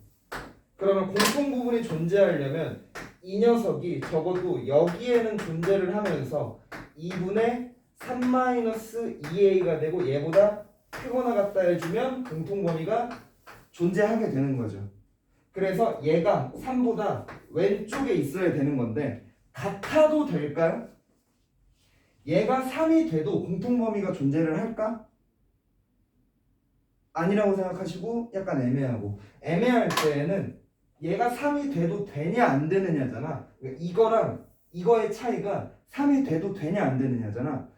A: 그러면 공통부분이 존재하려면 이 녀석이 적어도 여기에는 존재를 하면서 2분의 3-2a가 되고 얘보다 크거나 같다 해주면 공통범위가 존재하게 되는 거죠. 그래서 얘가 3보다 왼쪽에 있어야 되는 건데 같아도 될까요? 얘가 3이 돼도 공통범위가 존재를 할까? 아니라고 생각하시고 약간 애매하고 애매할 때에는 얘가 3이 돼도 되냐 안 되느냐잖아. 그러니까 이거랑 이거의 차이가 3이 돼도 되냐 안 되느냐잖아.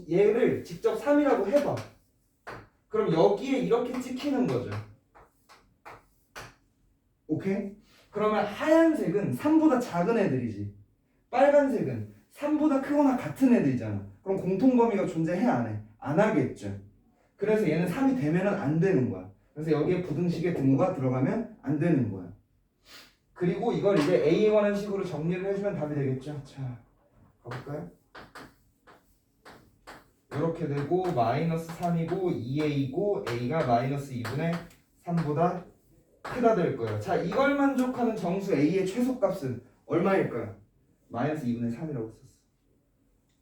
A: 얘를 직접 3이라고 해봐. 그럼 여기에 이렇게 찍히는 거죠. 오케이? 그러면 하얀색은 3보다 작은 애들이지. 빨간색은 3보다 크거나 같은 애들이잖아. 그럼 공통범위가 존재해 안 해? 안 하겠죠. 그래서 얘는 3이 되면은 안 되는 거야. 그래서 여기에 부등식의 등호가 들어가면 안 되는 거야. 그리고 이걸 이제 A에 관한 식으로 정리를 해주면 답이 되겠죠. 자, 가볼까요? 이렇게 되고 마이너스 3이고 2A이고 A가 마이너스 2분의 3보다 크다 될 거예요. 자, 이걸 만족하는 정수 A의 최소값은 얼마일까요? 마이너스 2분의 3이라고 썼어.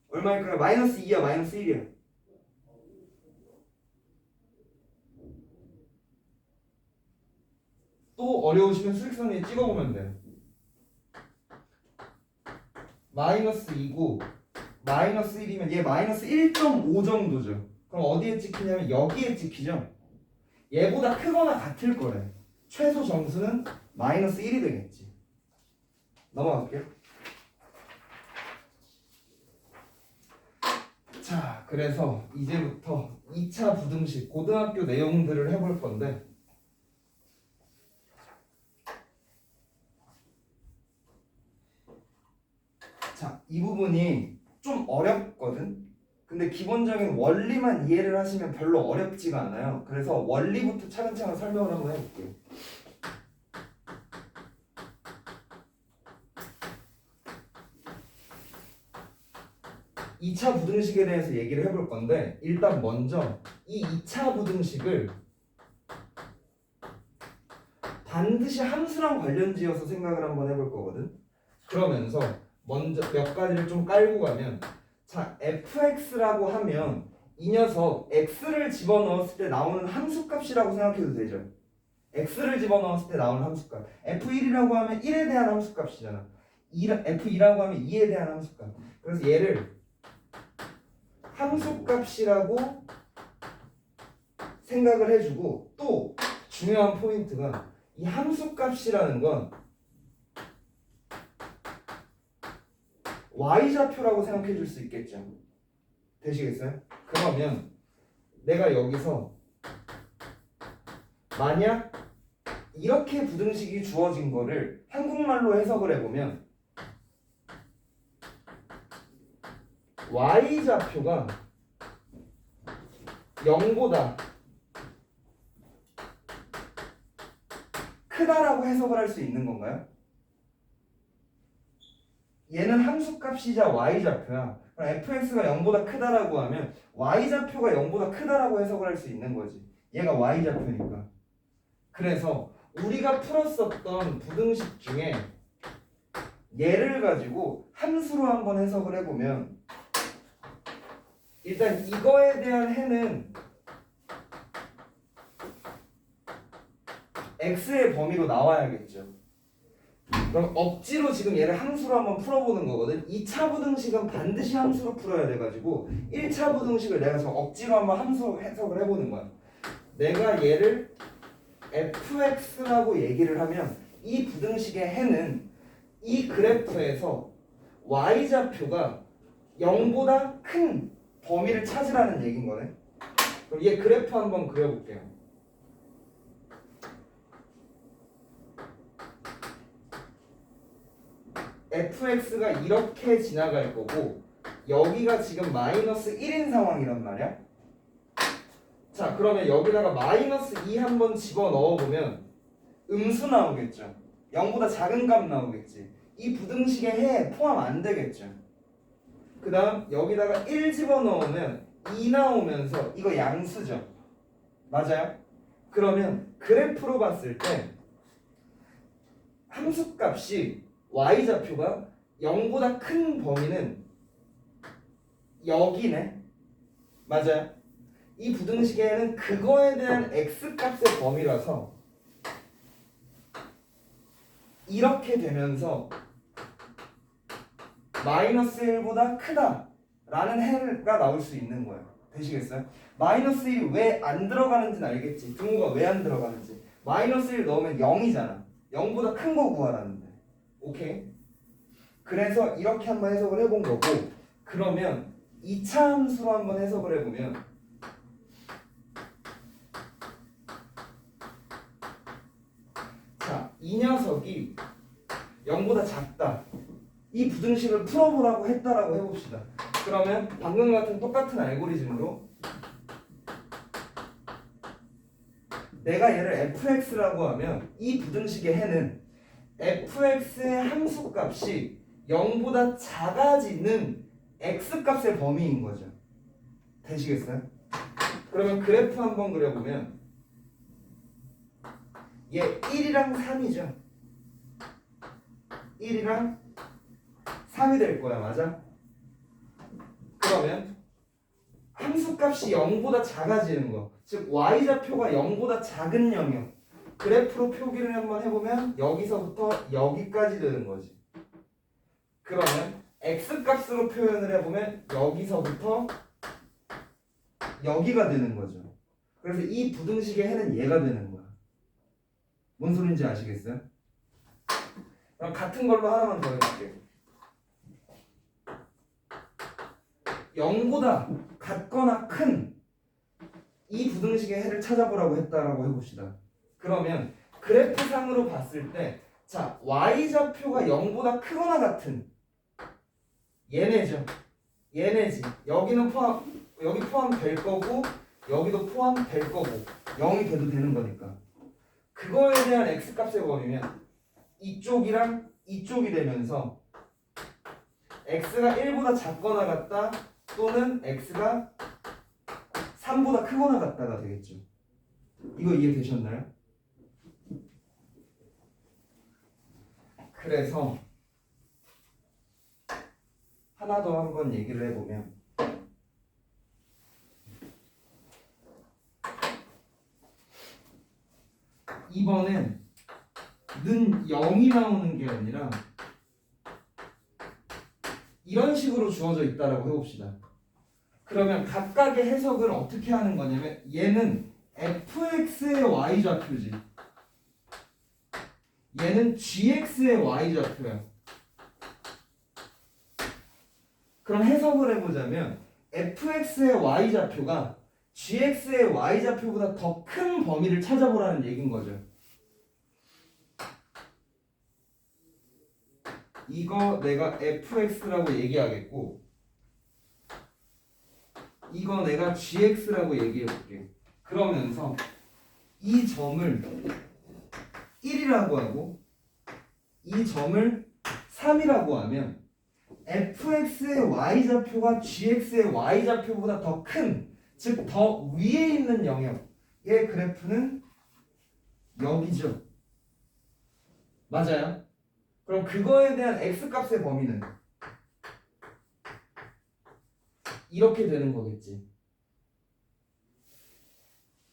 A: 얼마일까요? 마이너스 2야 마이너스 1이야? 또 어려우시면 수직선 위에 찍어보면 돼요. 마이너스 2고 마이너스 1이면 얘 마이너스 1.5 정도죠. 그럼 어디에 찍히냐면 여기에 찍히죠. 얘보다 크거나 같을 거래. 최소 정수는 마이너스 1이 되겠지. 넘어갈게요. 자, 그래서 이제부터 2차 부등식 고등학교 내용들을 해볼 건데 자, 이 부분이 좀 어렵거든. 근데 기본적인 원리만 이해를 하시면 별로 어렵지가 않아요. 그래서 원리부터 차근차근 설명을 한번 해볼게요. 2차 부등식에 대해서 얘기를 해볼 건데 일단 먼저 이 2차 부등식을 반드시 함수랑 관련지어서 생각을 한번 해볼 거거든. 그러면서 먼저 몇 가지를 좀 깔고 가면 자, fx라고 하면 이 녀석 x를 집어넣었을 때 나오는 함수값이라고 생각해도 되죠. x를 집어넣었을 때 나오는 함수값. f1이라고 하면 1에 대한 함수값이잖아. f2라고 하면 2에 대한 함수값. 그래서 얘를 함수값이라고 생각을 해주고 또 중요한 포인트가 이 함수값이라는 건 y좌표라고 생각해 줄 수 있겠죠. 되시겠어요? 그러면 내가 여기서 만약 이렇게 부등식이 주어진 거를 한국말로 해석을 해보면 y좌표가 0보다 크다라고 해석을 할 수 있는 건가요? 얘는 함수값이자 y좌표야. 그럼 fx가 0보다 크다라고 하면 y좌표가 0보다 크다라고 해석을 할 수 있는 거지. 얘가 y좌표니까. 그래서 우리가 풀었었던 부등식 중에 얘를 가지고 함수로 한번 해석을 해보면 일단 이거에 대한 해는 x의 범위로 나와야겠죠. 그럼 억지로 지금 얘를 함수로 한번 풀어보는 거거든. 2차 부등식은 반드시 함수로 풀어야 돼가지고 1차 부등식을 내가 지금 억지로 한번 함수로 해석을 해보는 거야. 내가 얘를 fx라고 얘기를 하면 이 부등식의 해는 이 그래프에서 y좌표가 0보다 큰 범위를 찾으라는 얘기인 거네. 그럼 얘 그래프 한번 그려볼게요. fx가 이렇게 지나갈 거고 여기가 지금 마이너스 1인 상황이란 말이야. 자, 그러면 여기다가 마이너스 2 한번 집어넣어 보면 음수 나오겠죠. 0보다 작은 값 나오겠지. 이 부등식의 해에 포함 안 되겠죠. 그 다음 여기다가 1 집어넣으면 2 나오면서 이거 양수죠. 맞아요? 그러면 그래프로 봤을 때 함수값이 y좌표가 0보다 큰 범위는 여기네. 맞아요? 이 부등식에는 그거에 대한 x값의 범위라서 이렇게 되면서 마이너스 1보다 크다라는 해가 나올 수 있는 거예요. 되시겠어요? 마이너스 1이 왜 안 들어가는지는 알겠지? 등호가 왜 안 들어가는지. 마이너스 1 넣으면 0이잖아. 0보다 큰 거 구하라는데. 오케이? 그래서 이렇게 한번 해석을 해본 거고 그러면 2차 함수로 한번 해석을 해보면 자, 이 녀석이 0보다 작다. 이 부등식을 풀어보라고 했다라고 해봅시다. 그러면 방금 같은 똑같은 알고리즘으로 내가 얘를 fx라고 하면 이 부등식의 해는 fx의 함수값이 0보다 작아지는 x값의 범위인 거죠. 되시겠어요? 그러면 그래프 한번 그려보면 얘 1이랑 3이죠. 1이랑 3이 될 거야. 맞아? 그러면 함수값이 0보다 작아지는 거, 즉 y좌표가 0보다 작은 영역 그래프로 표기를 한번 해보면 여기서부터 여기까지 되는 거지. 그러면 x값으로 표현을 해보면 여기서부터 여기가 되는 거죠. 그래서 이 부등식의 해는 얘가 되는 거야. 뭔 소린지 아시겠어요? 그럼 같은 걸로 하나만 더 해볼게요. 0보다 같거나 큰 이 부등식의 해를 찾아보라고 했다라고 해봅시다. 그러면 그래프상으로 봤을 때 자, y좌표가 0보다 크거나 같은 얘네죠. 얘네지. 여기는 여기 포함될 거고 여기도 포함될 거고 0이 돼도 되는 거니까 그거에 대한 x값의 범위면 이쪽이랑 이쪽이 되면서 x가 1보다 작거나 같다 또는 x가 3보다 크거나 같다가 되겠죠. 이거 이해되셨나요? 그래서 하나 더 한번 얘기를 해보면 이번엔 는 0이 나오는 게 아니라 이런 식으로 주어져 있다라고 해봅시다. 그러면 각각의 해석을 어떻게 하는 거냐면 얘는 fx의 y좌표지 얘는 gx의 y좌표야. 그럼 해석을 해보자면 fx의 y좌표가 gx의 y좌표보다 더 큰 범위를 찾아보라는 얘기인 거죠. 이거 내가 fx라고 얘기하겠고 이거 내가 gx라고 얘기해볼게. 그러면서 이 점을 1이라고 하고 이 점을 3이라고 하면 fx의 y좌표가 gx의 y좌표보다 더 큰, 즉 더 위에 있는 영역의 그래프는 여기죠. 맞아요? 그럼 그거에 대한 x값의 범위는 이렇게 되는 거겠지.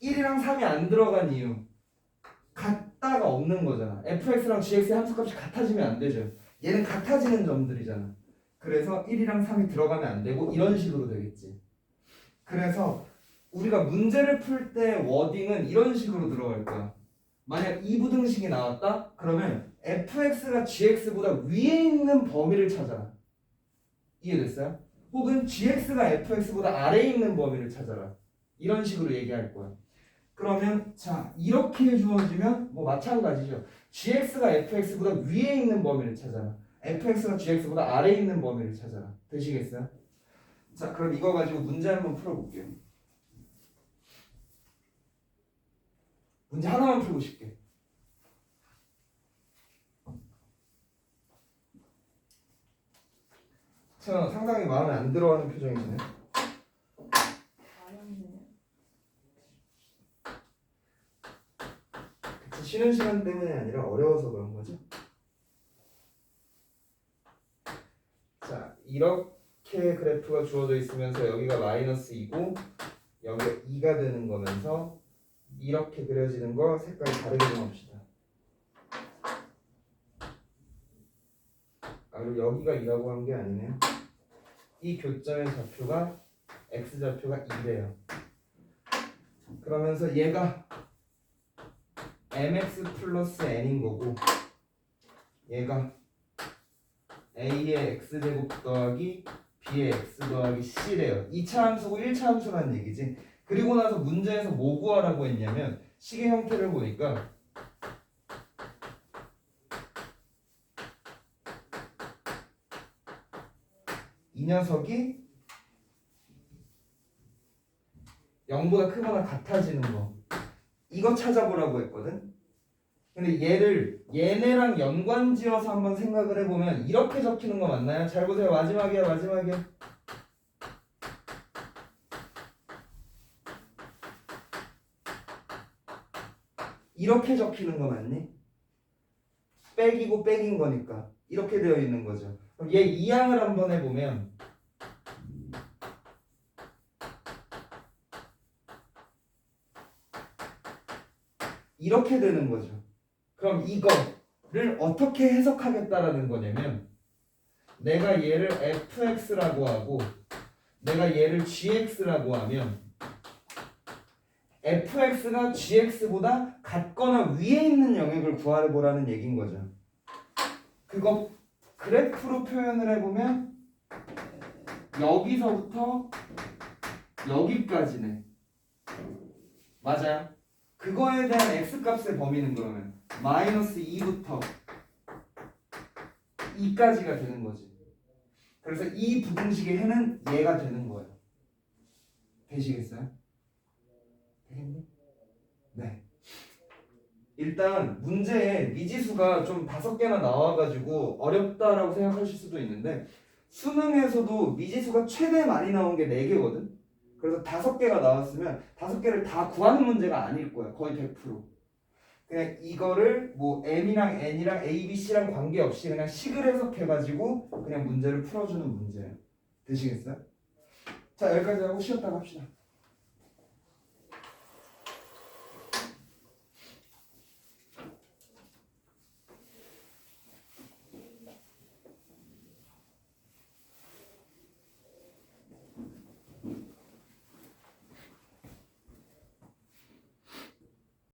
A: 1이랑 3이 안 들어간 이유 같다가 없는 거잖아. fx랑 gx의 함수값이 같아지면 안 되죠. 얘는 같아지는 점들이잖아. 그래서 1이랑 3이 들어가면 안 되고 이런 식으로 되겠지. 그래서 우리가 문제를 풀 때 워딩은 이런 식으로 들어갈 거야. 만약 이 부등식이 나왔다? 그러면 fx가 gx보다 위에 있는 범위를 찾아라. 이해됐어요? 혹은 gx가 fx보다 아래에 있는 범위를 찾아라. 이런 식으로 얘기할 거야. 그러면 자 이렇게 주어지면 뭐 마찬가지죠. gx가 fx보다 위에 있는 범위를 찾아라. fx가 gx보다 아래에 있는 범위를 찾아라. 되시겠어요? 자 그럼 이거 가지고 문제 한번 풀어볼게요. 문제 하나만 풀고 싶게. 자 상당히 마음에 안 들어하는 표정이시네.
B: 어렵네요.
A: 그치, 쉬는 시간 때문에 아니라 어려워서 그런 거죠. 자 이렇게 그래프가 주어져 있으면서 여기가 마이너스 2고 여기가 2가 되는 거면서 이렇게 그려지는 거 색깔이 다르게 좀 합시다. 아 그리고 여기가 2라고 한 게 아니네요. 이 교점의 좌표가 x좌표가 2래요. 그러면서 얘가 mx 플러스 n인 거고 얘가 a의 x제곱 더하기 b의 x 더하기 c래요. 2차 함수고 1차 함수라는 얘기지. 그리고 나서 문제에서 뭐 구하라고 했냐면 식의 형태를 보니까 이 녀석이 0보다 크거나 같아지는 거 이거 찾아보라고 했거든. 근데 얘네랑 연관지어서 한번 생각을 해보면 이렇게 적히는 거 맞나요? 잘 보세요. 마지막이야 마지막이야. 이렇게 적히는 거 맞니? 백이고 백인 거니까 이렇게 되어 있는 거죠. 그럼 얘 이항을 한번 해보면 이렇게 되는 거죠. 그럼 이거를 어떻게 해석하겠다라는 거냐면 내가 얘를 fx라고 하고 내가 얘를 gx라고 하면 fx가 gx보다 같거나 위에 있는 영역을 구해보라는 얘기인 거죠. 그거 그래프로 표현을 해보면 여기서부터 여기까지네. 맞아요? 그거에 대한 x값의 범위는 그러면 마이너스 2부터 2까지가 되는 거지. 그래서 이 부등식의 해는 얘가 되는 거예요. 되시겠어요? 되겠니? 네. 일단 문제에 미지수가 좀 5개나 나와가지고 어렵다라고 생각하실 수도 있는데 수능에서도 미지수가 최대 많이 나온 게 4개거든? 그래서 5개가 나왔으면 5개를 다 구하는 문제가 아닐 거야. 거의 100%. 그냥 이거를 뭐 m이랑 n이랑 a, b, c랑 관계없이 그냥 식을 해석해가지고 그냥 문제를 풀어주는 문제예요. 되시겠어요? 자, 여기까지 하고 쉬었다가 합시다.